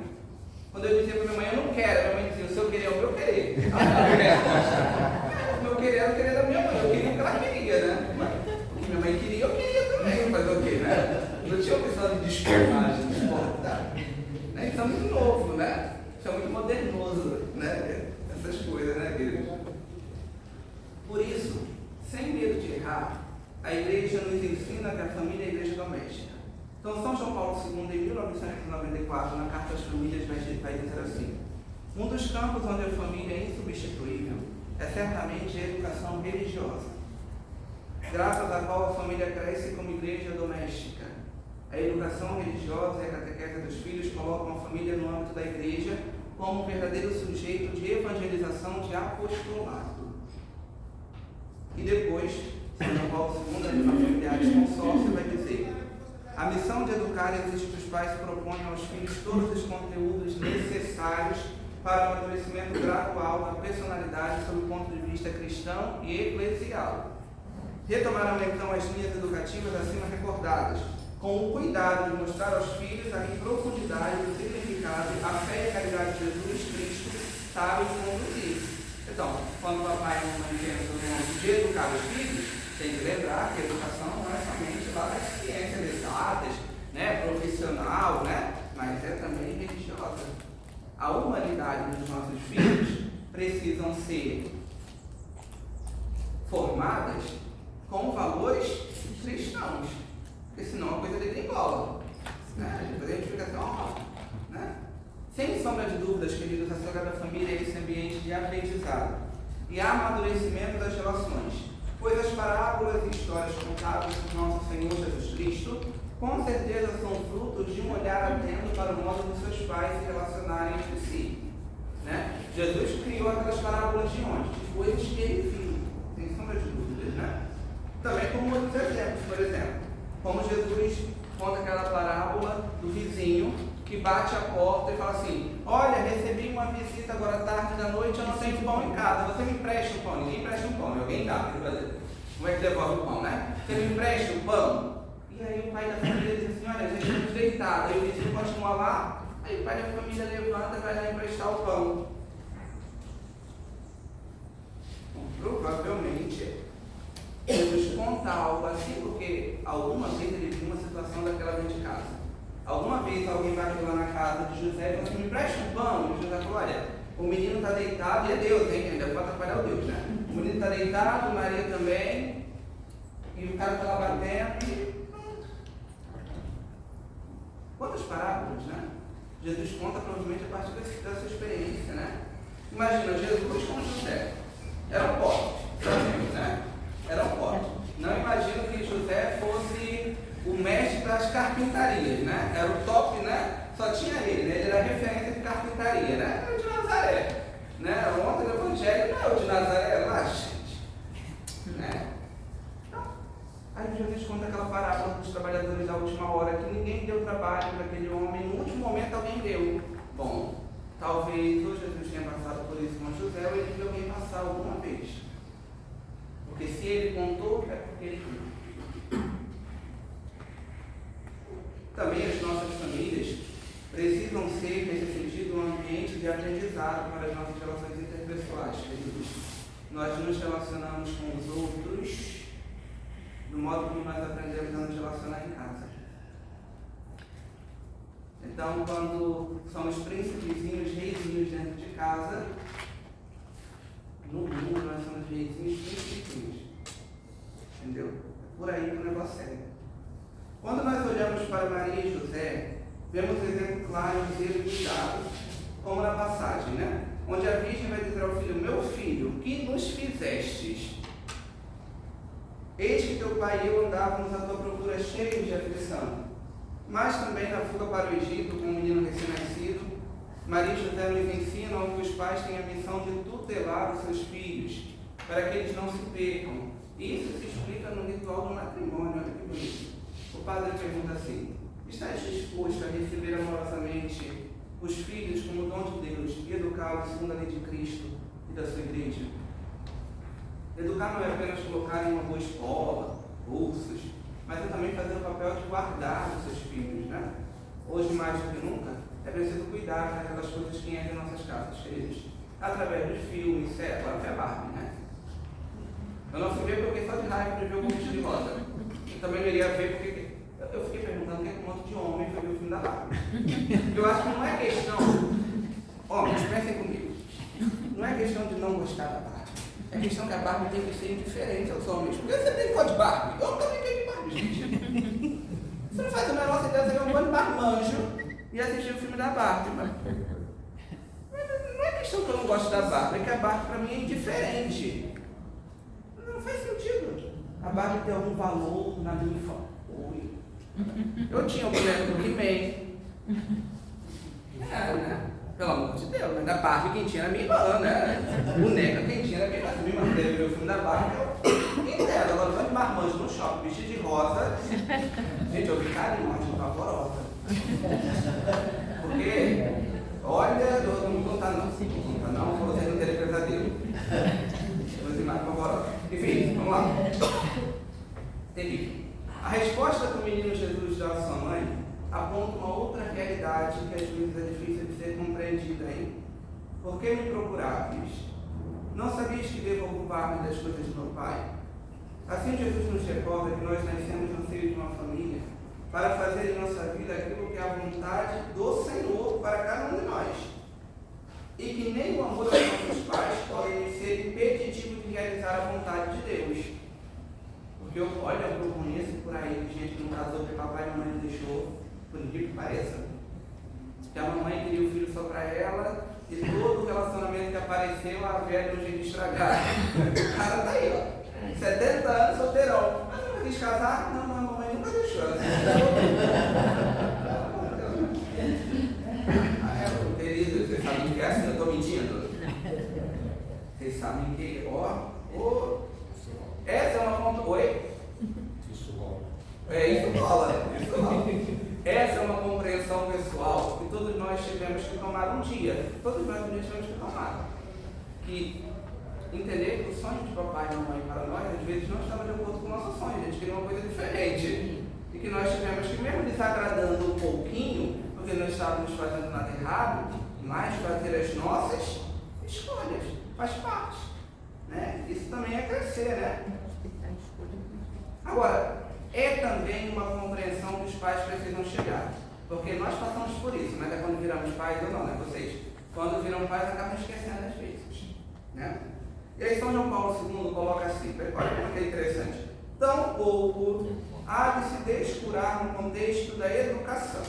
Quando eu dizia para minha mãe, eu não quero, minha mãe dizia, o seu querer é o meu querer. O meu querer era o querer da minha mãe, eu queria o que ela queria, né? O que minha mãe queria, eu queria também, fazer o quê, né? Não tinha opção de discordar, de discordar. Né? Isso é muito novo, né? Isso é muito modernoso, né? Essas coisas, né, queridos? Por isso, sem medo de errar, a igreja nos ensina que a família é a igreja doméstica. Então, São João Paulo II, em 1994, na Carta às Famílias, vai dizer assim: um dos campos onde a família é insubstituível é certamente a educação religiosa, graças à qual a família cresce como igreja doméstica. A educação religiosa e a catequese dos filhos colocam a família no âmbito da igreja como um verdadeiro sujeito de evangelização, de apostolado. E depois, São João Paulo II, na Livro Familiares Consórcio, vai dizer: a missão de educar exige que os pais proponham aos filhos todos os conteúdos necessários para o amadurecimento gradual da personalidade sob o ponto de vista cristão e eclesial. Retomarão então as linhas educativas acima recordadas, com o cuidado de mostrar aos filhos a profundidade do significado, a fé e a caridade de Jesus Cristo sabem conduzir. Então, quando o papai e a mamãe pensam no âmbito de educar os filhos, tem que lembrar que a educação não é somente lá das ciências exatas, né, profissional, né, mas é também religiosa. A humanidade dos nossos filhos precisam ser formadas com valores cristãos, porque senão a coisa degringola, né? Depois a gente fica assim, ó, né? Sem sombra de dúvidas, queridos, a Sagrada Família é esse ambiente de aprendizado e amadurecimento das relações, pois as parábolas e histórias contadas por nosso Senhor Jesus Cristo com certeza são frutos de um olhar atento para o modo dos seus pais se relacionarem entre si, né? Jesus criou aquelas parábolas de onde? De coisas que ele viu, sem sombra de dúvidas, né? Também como outros exemplos, por exemplo, como Jesus conta aquela parábola do vizinho que bate a porta e fala assim: olha, recebi uma visita agora à tarde da noite, eu não tenho pão em casa, você me empresta o pão? Ninguém empresta um pão, alguém dá. Como é que devolve o pão, né? Você me empresta o pão? E aí o pai da família diz assim: olha, já estamos deitados. Aí o vizinho continua lá, aí o pai da família levanta e vai lá emprestar o pão. Bom, provavelmente Jesus conta algo assim porque alguma vez ele viu uma situação daquela dentro de casa. Alguma vez alguém bateu lá na casa de José e falou assim: me presta um pão. E José falou: olha, o menino está deitado, e é Deus, hein? Ainda pode atrapalhar o Deus, né? O menino está deitado, Maria também, e o cara está lá batendo e... Quantas parábolas, né? Jesus conta provavelmente a partir dessa experiência, né? Imagina, Jesus com José. Eram pobres, sabemos, né? Eram pobres. Não imagino que José fosse o mestre das carpintarias, né? Era o top, né? Só tinha ele, né? Ele era referência de carpintaria, né? Era o de Nazaré, né? Ontem no Evangelho não é o de Nazaré lá, gente, né? Então, aí Jesus conta aquela parábola dos trabalhadores da última hora, que ninguém deu trabalho para aquele homem, no último momento alguém deu. Bom, talvez ou Jesus tenha passado por isso com José, ou ele viu alguém passar alguma vez. Porque se ele contou, é porque ele viu. Também as nossas famílias precisam ser, nesse sentido, um ambiente de aprendizado para as nossas relações interpessoais, queridos. Nós nos relacionamos com os outros do modo que nós aprendemos a nos relacionar em casa. Então, quando somos príncipezinhos, reizinhos dentro de casa, no mundo nós somos reizinhos, príncipezinhos. Entendeu? É por aí que o negócio é. Quando nós olhamos para Maria e José, vemos um exemplo claro de zelo e cuidado, como na passagem, né? Onde a Virgem vai dizer ao filho: meu filho, o que nos fizestes? Eis que teu pai e eu andávamos à tua procura cheios de aflição. Mas também na fuga para o Egito com um menino recém-nascido, Maria e José nos ensinam que os pais têm a missão de tutelar os seus filhos, para que eles não se percam. Isso se explica no ritual do matrimônio, olha que bonito. O padre pergunta assim: estás disposto a receber amorosamente os filhos como dom de Deus e educá-los segundo a lei de Cristo e da sua igreja. Educar não é apenas colocar em uma boa escola, cursos, mas é também fazer o papel de guardar os seus filhos, né? Hoje, mais do que nunca, é preciso cuidar daquelas coisas que entram em nossas casas, queridos. Através dos filmes, séries, agora foi a Barbie, né? Eu não fui ver porque eu fiquei só de raiva de ver o Convite de Rosa. Eu também não iria ver porque eu fiquei perguntando o que é que um monte de homem foi ver o filme da Barbie. Eu acho que não é questão, homens, pensem comigo, não é questão de não gostar da Barbie. É questão que a Barbie tem que ser indiferente aos homens. Porque você tem que de Barbie. Eu também tenho de Barbie, gente. Você não faz o menor ideia de ser um bando de marmanjo e assistir o filme da Barbie. Mas não é questão que eu não gosto da Barbie, é que a Barbie para mim é indiferente. Não faz sentido. A Barbie tem algum valor na minha infância. Eu tinha o boneco do He-Man. Né? Pelo amor de Deus, mas da Barbie quem tinha era minha irmã, né? Boneca quem tinha era minha irmã. Minha irmã teve o filme da Barbie, quem dera, ela vai de marmanjo no shopping, vestido de rosa. Gente, eu vi carinho, mas não pavorosa. Porque, olha, eu não vou contar não. Não, pra vocês não terem pesadelo. Você mais pavorosa. Enfim, vamos lá. Entendi. A resposta que o menino Jesus dá à sua mãe aponta uma outra realidade que às vezes é difícil de ser compreendida, hein? Por que me procuraves? Não sabias que devo ocupar-me das coisas do meu Pai? Assim Jesus nos recorda que nós nascemos no seio de uma família para fazer em nossa vida aquilo que é a vontade do Senhor para cada um de nós. E que nem o amor aos nossos pais podem ser impeditivo de realizar a vontade de Deus. Porque eu conheço por aí gente que não casou porque papai e mamãe não deixou, por incrível que pareça. Que a mamãe queria o filho só para ela e todo o relacionamento que apareceu, a velha deu um jeito de estragar. O cara tá aí, ó. 70 anos, solteirão. Mas não quis casar? Não, a mamãe nunca deixou. Querido, vocês sabem que é assim, eu estou mentindo? Vocês sabem que, essa é uma conta. Oi? Isso rola. Isso rola. Essa é uma compreensão pessoal que todos nós tivemos que tomar um dia. Todos nós um dia tivemos que tomar. Que entender que o sonho de papai e mamãe para nós, às vezes, não estava de acordo com o nosso sonho. A gente queria uma coisa diferente. E que nós tivemos que, mesmo desagradando um pouquinho, porque não estávamos fazendo nada errado, mas fazer as nossas escolhas. Faz parte. Né? Isso também é crescer, né? Agora, é também uma compreensão que os pais precisam chegar. Porque nós passamos por isso, mas é quando viramos pais ou não, né? Vocês, quando viram pais, acabam esquecendo às vezes. Né? E aí São João Paulo II coloca assim, olha como é interessante. Tampouco há de se descurar no contexto da educação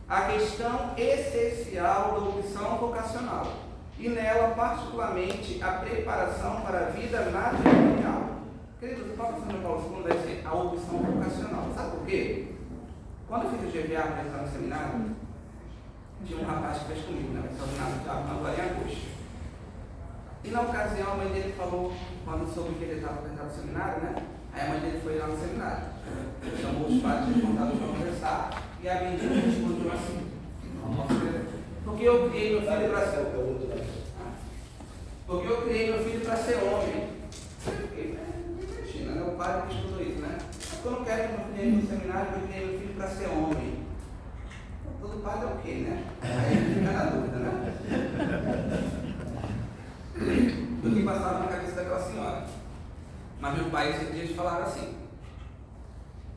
a questão essencial da opção vocacional. E nela, particularmente, a preparação para a vida matrimonial. Queridos, o Papa São João Paulo II deve ser a opção vocacional. Sabe por quê? Quando eu fiz o GVA para entrar no seminário, tinha um rapaz que fez comigo, né? O seminário agora em agosto. E na ocasião, a mãe dele falou, quando soube que ele estava para entrar no seminário, né? Aí a mãe dele foi lá no seminário. Chamou os pais de contato para conversar e a menina respondeu assim: porque eu criei meu filho para ser homem. Porque eu criei meu filho para ser homem. Imagina, né? O padre que estudou isso, né? Eu não quero que meu filho entre no seminário, eu criei meu filho para ser homem. Todo padre é o quê, né? Aí ele fica na dúvida, né? Do que passava na cabeça daquela senhora. Mas meu pai, esses dias, falaram assim: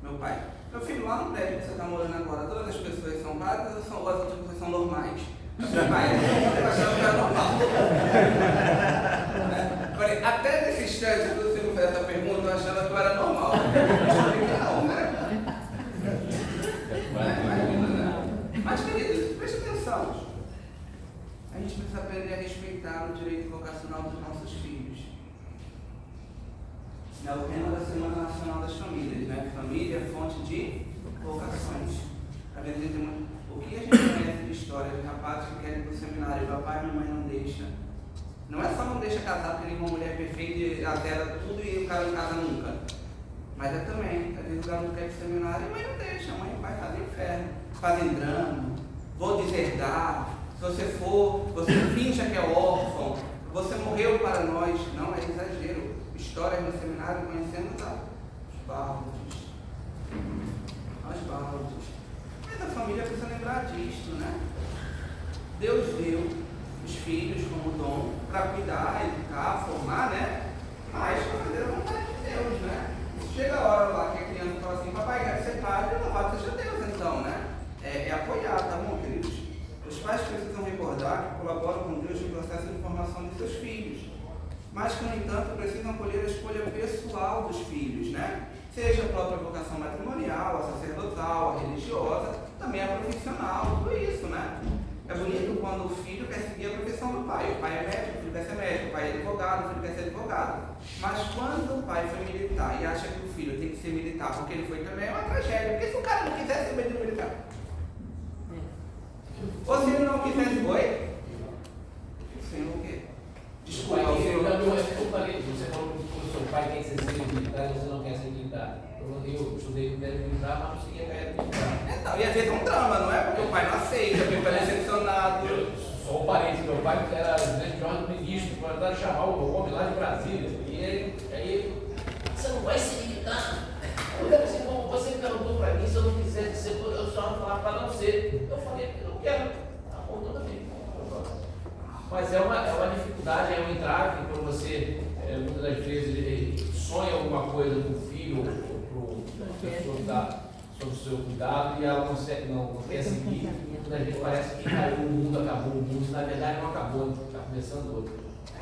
meu pai, meu filho, lá no prédio que você está morando agora, todas as pessoas são padres ou as outras pessoas são normais? Meu pai, eu achava que era normal. Falei, até nesse instante, quando você me fez essa pergunta, eu achava que eu era normal. Não, né? Imagina, né? Mas, queridos, preste atenção. A gente precisa aprender a respeitar o direito vocacional dos nossos filhos. É o tema da Semana Nacional das Famílias, né? Família é fonte de vocações. Às vezes tem muito... O que a gente conhece de história de rapazes que querem ir para o seminário e papai e mamãe não deixa. Não é só não deixa casar porque nenhuma mulher perfeita e azera tudo e o cara não casa nunca. Mas é também, às vezes o garoto quer ir para o seminário e a mãe não deixa. A mãe e o pai fazem inferno, fazem drama, vou deserdar. Se você for, você finja que é órfão, você morreu para nós. Não, é exagero. Histórias no seminário conhecemos os baldes. Mas a família precisa lembrar disto, né? Deus deu os filhos como dom para cuidar, educar, formar, né? Mas para fazer a vontade de Deus, né? Chega a hora lá que a criança fala assim, papai, quero ser padre, louvado seja Deus, então, né? É apoiar, tá bom, queridos? Os pais precisam recordar que colaboram com Deus no processo de formação de seus filhos, mas que, no entanto, precisam acolher a escolha pessoal dos filhos, né? Seja a própria vocação matrimonial, a sacerdotal, a religiosa, também a profissional, tudo isso, né? É bonito quando o filho quer seguir a profissão do pai. O pai é médico, o filho quer ser médico, o pai é advogado, o filho quer ser advogado. Mas quando o pai foi militar e acha que o filho tem que ser militar porque ele foi também, é uma tragédia. Porque se o cara não quiser ser militar? Ou se ele não quiser, foi? Senhor o quê? Desculpa, o senhor. Você falou que o seu pai quer ser militar e você não quer ser militar. Eu estudei militar, mas não segui a carreira militar. Então, e às vezes é um drama, não é? Porque o pai não aceita, porque o pai é decepcionado. Só um parente, meu pai era presidente de ordem do ministro, mandaram chamar o homem lá de Brasília. E aí, você não vai ser militar? Eu falei assim, bom, você perguntou para mim se eu não quisesse ser, eu só não falava para não ser. Eu falei, eu não quero. Tá bom, tudo bem. Mas é uma dificuldade, é um entrave quando você, muitas das vezes, sonha alguma coisa com o filho ou para a pessoa que está sob o seu cuidado e ela não quer seguir. Muitas vezes parece que caiu, o mundo acabou, o mundo na verdade não acabou, está começando outro.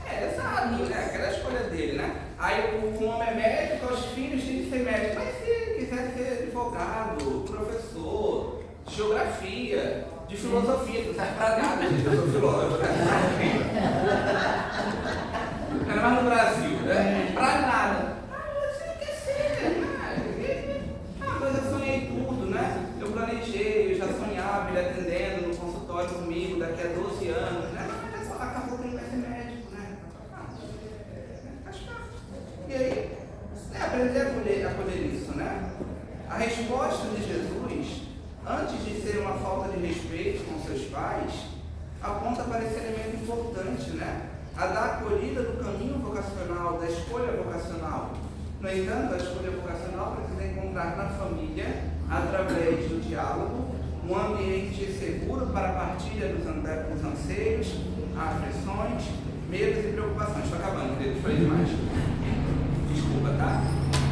Exato, né? Aquela escolha dele, né? Aí o homem é médico, os filhos têm que ser médicos. Mas se ele quiser ser advogado, professor, de geografia, de filosofia, não serve pra nada, gente, eu sou filósofo, né? Ainda mais no Brasil, né? Pra nada. Você não quer ser, né? Mas eu sonhei tudo, né? Eu planejei, eu já sonhava ele atendendo no consultório comigo daqui a 12 anos, né? Mas acabou que ele vai ser médico, né? Faz parte. E aí, aprender a acolher isso, né? A resposta de Jesus, antes de ser uma falta de respeito com seus pais, aponta para esse elemento importante, né? A da acolhida do caminho vocacional, da escolha vocacional. No entanto, a escolha vocacional precisa encontrar na família, através do diálogo, um ambiente seguro para a partilha dos anseios, aflições, medos e preocupações. Estou acabando, queridos, falei demais. Desculpa, tá?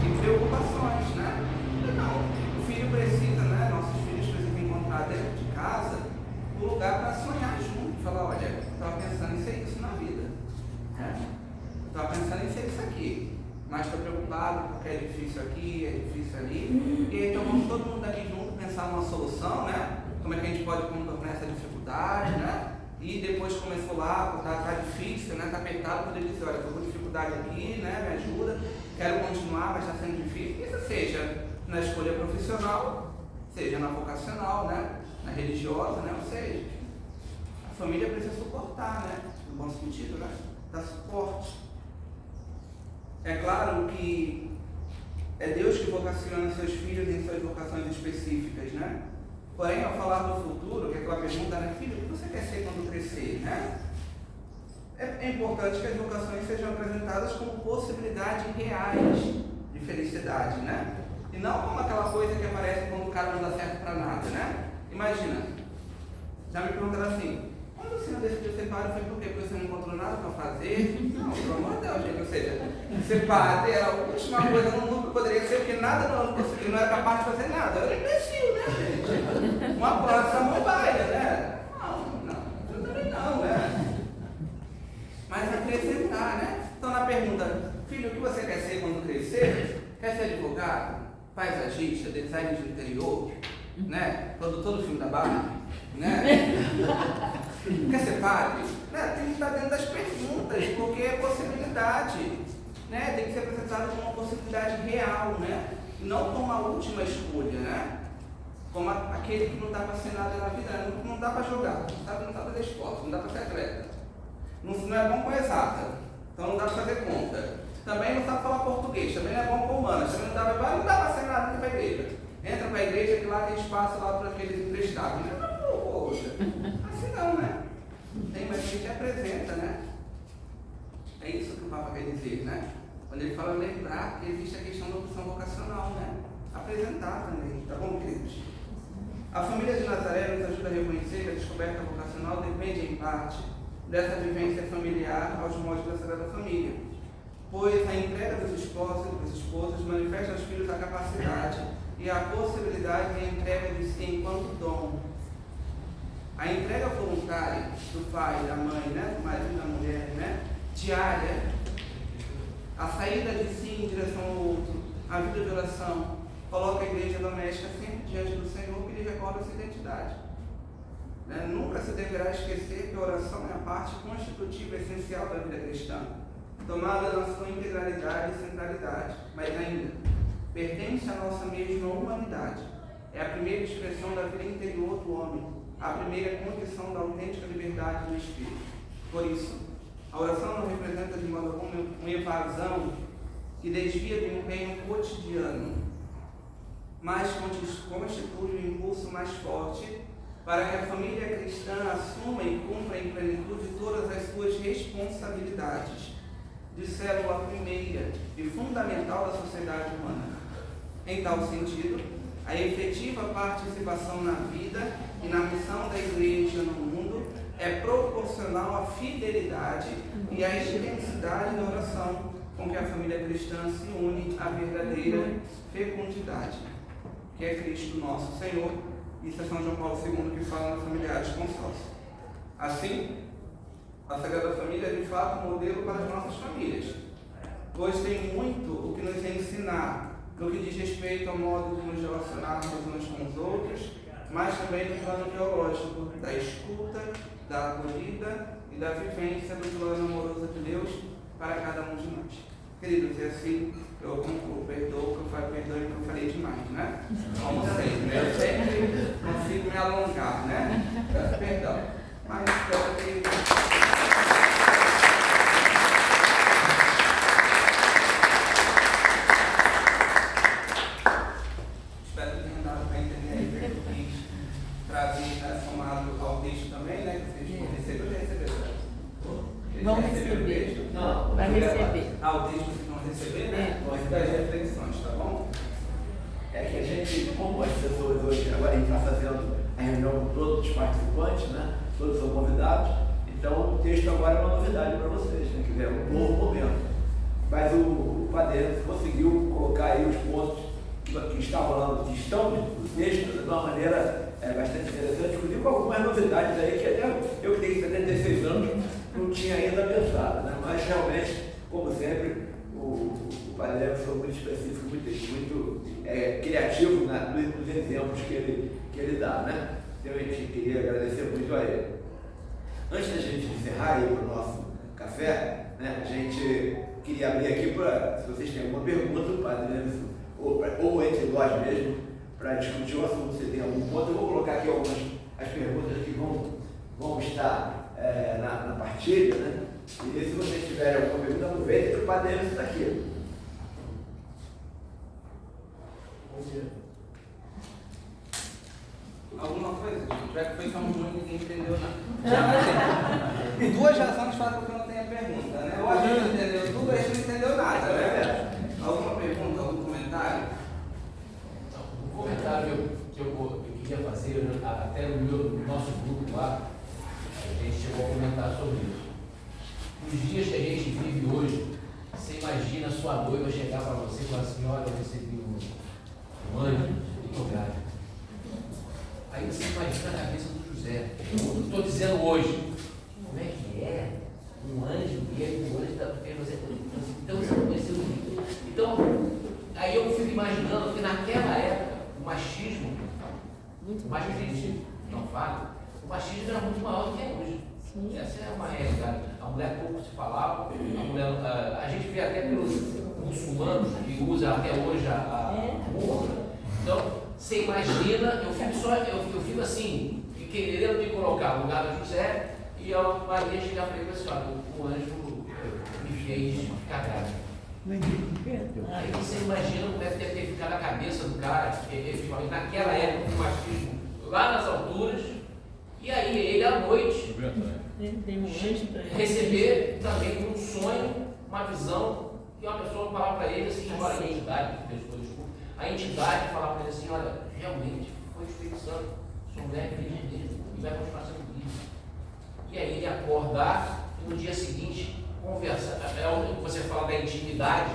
E preocupações, né? Não, o filho precisa, né? Nossos filhos precisam encontrar dentro de casa um lugar para sonhar junto. Falar, olha, eu estava pensando em ser isso na vida. Estava pensando em ser isso aqui. Mas estou preocupado porque é difícil aqui, é difícil ali. E então vamos todo mundo aqui junto pensar numa solução, né? Como é que a gente pode contornar essa dificuldade, né? E depois começou lá, tá difícil, né? Tá apertado, poder dizer, olha, estou com dificuldade aqui, né? Me ajuda, quero continuar, mas está sendo difícil. Isso seja na escolha profissional, seja na vocacional, né? Na religiosa, né? Ou seja, a família precisa suportar, né? No bom sentido, né? Dar suporte. É claro que é Deus que vocaciona seus filhos em suas vocações específicas, né? Porém, ao falar do futuro, que é aquela pergunta, né? Filho, o que você quer ser quando crescer, né? É importante que as vocações sejam apresentadas como possibilidades reais de felicidade, né? E não como aquela coisa que aparece quando o cara não dá certo para nada, né? Imagina, já me perguntaram assim, quando você não decidiu ser padre, foi por quê? Porque você não encontrou nada para fazer? Não, pelo amor de Deus, gente, ou seja, ser padre era a última coisa no mundo que poderia ser, porque nada no ano ele não era capaz de fazer nada, eu era imbecil, né, gente? Uma próxima mobile, né? Não, eu também não, né? Mas acrescentar, né? Então na pergunta, filho, o que você quer ser quando crescer? Quer ser advogado? Paisagista, design de interior? Né? Produtor do filme da Barbie? Né? Quer ser padre? Né? Tem que estar dentro das perguntas, porque é possibilidade, né? Tem que ser apresentado como uma possibilidade real, né? E não como a última escolha, né? Como aquele que não dá para ser nada na vida, não dá para jogar, não dá para fazer esporte, não dá para ser atleta. Não é bom com exata, então não dá para fazer conta. Também não sabe falar português, também não é bom com humanas, também não dá para ser nada para a igreja. Entra para a igreja que lá tem espaço lá para aqueles emprestados. Não, poxa, assim não, né? Tem, mas a gente apresenta, né? É isso que o Papa quer dizer, né? Quando ele fala lembrar que existe a questão da opção vocacional, né? Apresentar também, tá bom, queridos? A família de Nazaré nos ajuda a reconhecer que a descoberta vocacional depende, em parte, dessa vivência familiar aos moldes da Sagrada Família, pois a entrega dos esposos e das esposas manifesta aos filhos a capacidade e a possibilidade de entrega de si enquanto dom. A entrega voluntária do pai, da mãe, né, do marido e da mulher, né, diária, a saída de si em direção ao outro, a vida de oração, coloca a igreja doméstica sempre diante do Senhor, que lhe recorda essa identidade. Né? Nunca se deverá esquecer que a oração é a parte constitutiva e essencial da vida cristã, tomada na sua integralidade e centralidade, mas ainda pertence à nossa mesma humanidade. É a primeira expressão da vida interior do homem, a primeira condição da autêntica liberdade do espírito. Por isso, a oração não representa de modo algum uma evasão que desvia do empenho cotidiano, mas constitui um impulso mais forte para que a família cristã assuma e cumpra em plenitude todas as suas responsabilidades de célula primeira e fundamental da sociedade humana. Em tal sentido, a efetiva participação na vida e na missão da Igreja no mundo é proporcional à fidelidade e à intensidade da oração com que a família cristã se une à verdadeira fecundidade, que é Cristo nosso Senhor. Isso é São João Paulo II que fala nos familiares consórcios. Assim, a Sagrada Família é de fato um modelo para as nossas famílias, pois tem muito o que nos ensinar no que diz respeito ao modo de nos relacionarmos uns com os outros, mas também no plano teológico, da escuta, da acolhida e da vivência do plano amoroso de Deus para cada um de nós. Queridos, e assim eu concluo, perdoo que eu falei, perdoe que eu falei demais, né? Como sempre, né? Eu sempre consigo me alongar, né? Peço perdão. Mas espero que... Espero que tenham dado para entender aí o que eu quis trazer, somado ao texto também, né? Que vocês vão receber ou já receberam? Vão receber. Não, vai receber. O texto vocês vão receber, né? Vão das reflexões, tá bom? É que a gente, como as pessoas hoje, agora a gente está fazendo a reunião com todos os participantes, né? Todos são convidados, então o texto agora é uma novidade para vocês, né? Que é um novo momento. Mas o Padre conseguiu colocar aí os pontos que estavam lá, que estão no texto, de uma maneira bastante interessante, inclusive com algumas novidades aí que até eu que tenho 76 anos não tinha ainda pensado, né? Mas realmente, como sempre, o Padre foi muito específico, muito criativo, né, nos exemplos que ele dá, né? Então a gente queria agradecer muito a ele. Antes da gente encerrar aí para o nosso café, né, a gente queria abrir aqui para, se vocês têm alguma pergunta, o Padre Emerson, ou entre nós mesmo, para discutir o assunto, se tem algum ponto. Eu vou colocar aqui algumas as perguntas que vão estar na partilha, né? E se vocês tiverem alguma pergunta, aproveitem que o Padre Emerson está aqui. Alguma coisa? Já que foi tão ruim, ninguém entendeu nada. Duas razões fazem com que eu não tenha pergunta, né? Ou a gente entendeu tudo, ou a gente não entendeu nada, né? Alguma pergunta, algum comentário? Um comentário que eu queria fazer, até no nosso grupo lá, a gente chegou a comentar sobre isso. Nos dias que a gente vive hoje, você imagina a sua noiva chegar para você e falar assim: olha, eu recebi um anjo em lugar. Aí você imagina a cabeça do José. Eu estou dizendo hoje, como é que é? Um anjo mesmo, um anjo da você. Então você não conheceu ninguém. Então, aí eu fico imaginando que naquela época, o machismo, mais que a gente não fala, o machismo era muito maior do que é hoje. Essa é uma realidade. A mulher pouco se falava, a gente vê até pelos muçulmanos que usam até hoje a burra. Então, você imagina, eu fico assim, querendo me colocar no lugar do José, e a Maria chegar para ele e falar assim: o anjo me fez ficar grávida. Aí você imagina como deve ter ficado a cabeça do cara, efetivamente, naquela época, o machismo lá nas alturas, e aí ele à noite Tem um anjo para ele. receber também um sonho, uma visão, e uma pessoa falar para ele assim, olha, a entidade, a entidade falar para ele assim, olha, realmente, foi o Espírito Santo, sua mulher é virgem dele, e vai continuar sendo virgem. E aí ele acordar e no dia seguinte conversar. Você fala da intimidade,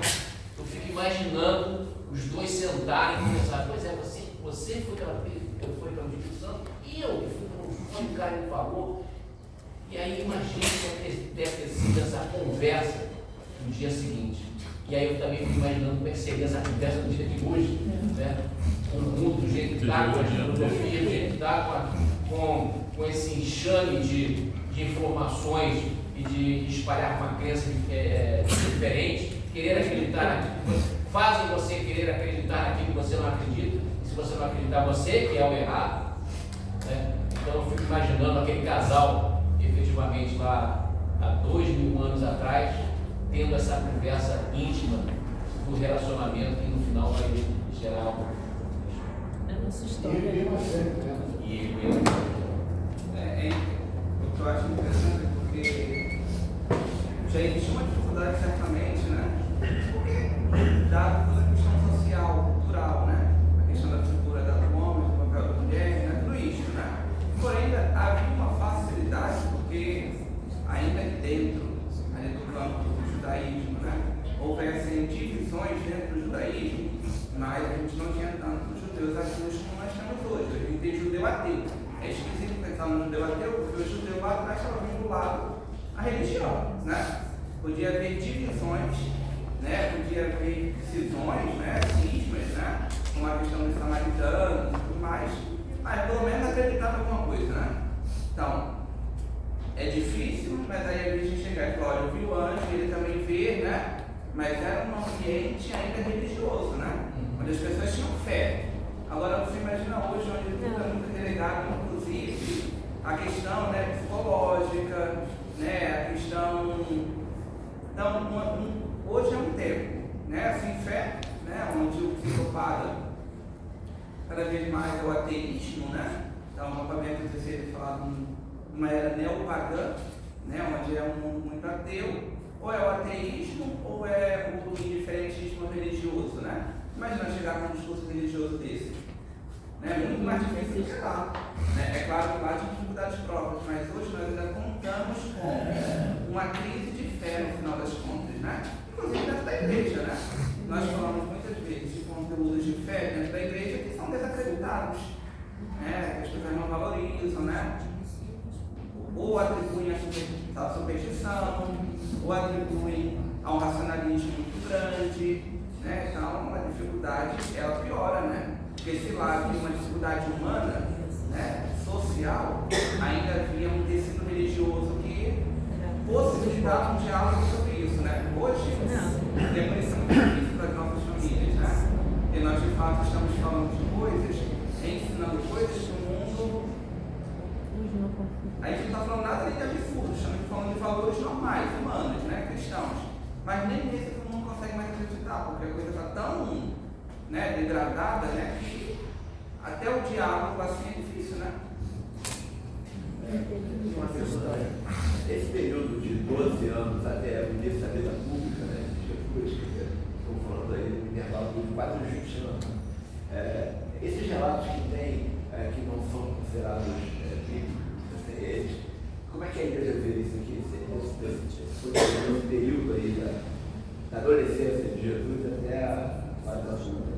eu fico imaginando os dois sentarem e conversar. Pois é, você foi pela vez, eu fui pelo Espírito Santo, e eu que fui pelo sonho que o cara me falou. E aí imagina que deve ter sido essa conversa no dia seguinte. E aí eu também fico imaginando como é que seria essa conversa no dia de hoje, né? Com o mundo do jeito que está, com a filosofia do jeito que está, com esse enxame de informações e de espalhar uma crença diferente, querer acreditar naquilo, fazem você querer acreditar naquilo que você não acredita, e se você não acreditar, você que é o errado, né? Então eu fico imaginando aquele casal, efetivamente lá há 2000 anos atrás, tendo essa conversa íntima do relacionamento que no final vai gerar É a nossa história. O que eu acho interessante é porque já existe uma dificuldade certamente, né? Porque dado toda a questão social, cultural, né? A questão da figura do homem, do papel da mulher, né? Tudo isso, né? Porém, havia uma facilidade porque ainda dentro do campo do judaísmo, né? Houvessem divisões dentro do judaísmo, mas a gente não tinha tantos judeus ateus como nós temos hoje. A gente tem judeu ateu. É esquisito pensar no judeu ateu, porque o judeu lá atrás estava vinculado à religião, né? Podia haver divisões, né? Podia haver cisões, né? Cismas, né? Como a questão dos samaritanos e tudo mais, mas pelo menos acreditava em alguma coisa, né? Então, é difícil, mas aí a gente chegar e falar, olha, eu vi o anjo, ele também vê, né? Mas era um ambiente ainda religioso, né? Onde as pessoas tinham fé. Agora você imagina hoje, onde tudo é muito relegado, inclusive, a questão, né, psicológica, né? A questão. Então, hoje é um tempo, né? Sem fé, né? Onde o psicopata cada vez mais é o ateísmo, né? Então, novamente, eu terceiro falado numa era neopagã, né? Onde é um mundo muito ateu. Ou é o ateísmo, ou é o indiferentismo religioso, né? Imagina chegar com um discurso religioso desse. Né? Muito mais difícil de lá. Né? É claro que lá tem dificuldades próprias, mas hoje nós ainda contamos com uma crise de fé no final das contas, né? Inclusive dentro da igreja, né? Nós falamos muitas vezes de conteúdos de fé dentro da igreja que são desacreditados, né? Que as pessoas não valorizam, né? Ou atribuem a superstição, ou atribuem a um racionalismo muito grande, né? Então a dificuldade ela piora, né? Porque se lá havia uma dificuldade humana, né, social, ainda havia um tecido religioso que possibilitava um diálogo sobre isso, né? Hoje, temos isso muito difícil para as nossas famílias, né? E nós de fato estamos falando de coisas, ensinando coisas que o mundo. A gente não está falando nada de absurdo, estamos falando de valores normais, humanos, né? Cristãos. Mas nem nesse o mundo consegue mais acreditar, porque a coisa está tão, né, degradada, né, que até o diálogo assim é difícil, né? Uma questão, esse período de 12 anos até o início da vida pública, né, de Jesus, estamos falando aí do intervalo de quase 20 anos, esses relatos que tem, que não são considerados bíblicos, eles, como é que a igreja vê isso aqui, esse período aí da adolescência de Jesus até a adulta?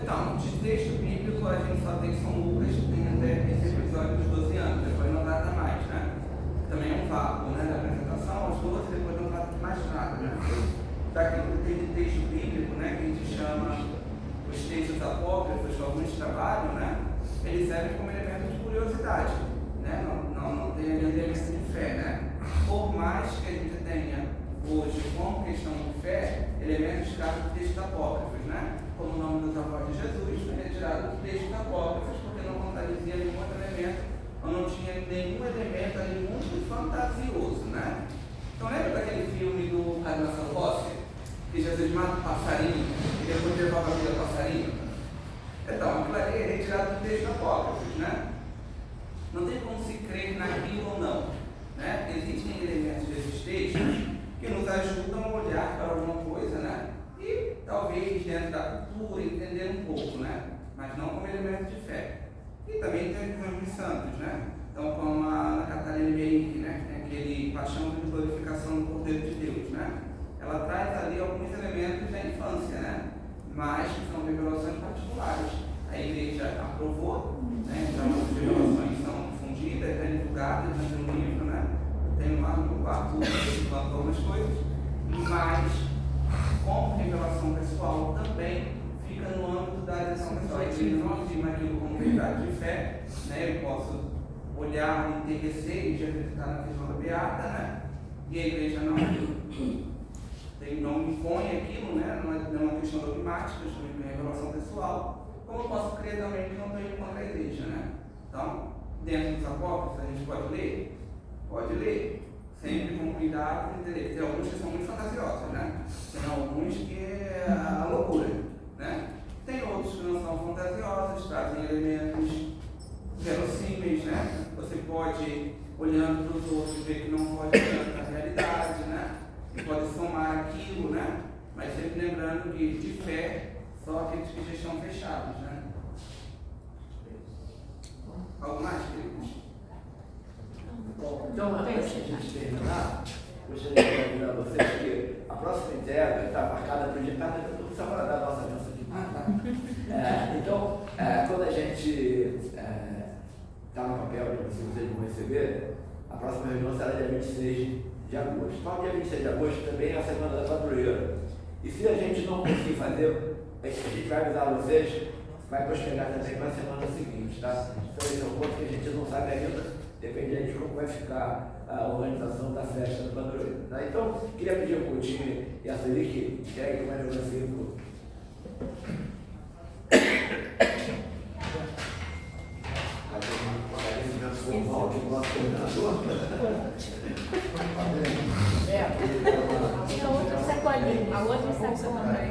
Então, de texto bíblico a gente só tem São Lucas, tem até esse episódio dos 12 anos, depois não trata mais, né? Também é um vácuo, né? Da apresentação, aos 12, depois não trata mais nada, né? Daquilo que tem de texto bíblico, né? Que a gente chama os textos apócrifos, que alguns trabalham, né? Eles servem como elemento de curiosidade, né? Não tem elemento de fé, né? Por mais que a gente tenha hoje, como questão de fé, elementos tirados de textos apócrifos, né? Como o nome dos avós de Jesus, foi retirado de textos apócrifos, porque não contradizia nenhum outro elemento, ou não tinha nenhum elemento ali muito fantasioso, né? Então lembra daquele filme do Carnaval Rossi, que Jesus mata o passarinho e depois devolve a vida ao passarinho? Então, aquilo ali é retirado de textos apócrifos, né? Não tem como se crer naquilo ou não, né? mas não como elemento de fé. E também tem os santos, né? Então, como a Ana Catarina Meire, né? Tem aquele paixão de glorificação do Cordeiro de Deus, né? Ela traz ali alguns elementos da infância, né? Mas que são revelações particulares. A igreja aprovou, né? Então as revelações são difundidas, né? Divulgadas no livro, né? Tem lá no quarto falando algumas coisas, mas como revelação pessoal também fica no âmbito da adesão pessoal. A igreja não afirma aquilo como verdade de fé, né? Eu posso olhar, enterrecer e acreditar na questão da beata, né? E a igreja não impõe aquilo, né? Não é uma questão dogmática, é revelação pessoal. Como eu posso crer também que não estou indo contra a igreja, né? Então, dentro dos apócrifos, a gente pode ler? Pode ler. Sempre com cuidado e entender. Tem alguns que são muito fantasiosos, né? Tem alguns que é a loucura, né? Tem outros que não são fantasiosos, trazem elementos verossímeis, né? Você pode, olhando para os outros, ver que não pode olhar para a realidade, né? E pode somar aquilo, né? Mas sempre lembrando que de fé, só aqueles que já estão fechados, né? Algo mais, queridos? Bom, então, antes de a gente terminar, gostaria de convidar vocês que a próxima entrega está marcada para o dia. Eu preciso agora dar a nossa bênção aqui. Então, quando a gente está no papel que vocês vão receber, a próxima reunião será dia 26 de agosto. Então, dia 26 de agosto também é a semana da padroeira. E se a gente não conseguir fazer, a gente vai avisar vocês, vai postergar também para a semana seguinte, tá? Então, esse é um ponto que a gente não sabe ainda. Dependendo de como vai ficar a organização da festa do padroeiro. Tá? Então, queria pedir ao Coutinho e a Sueli que entregue o manifesto. Agradecimento formal do nosso coordenador. A outra sacolinha.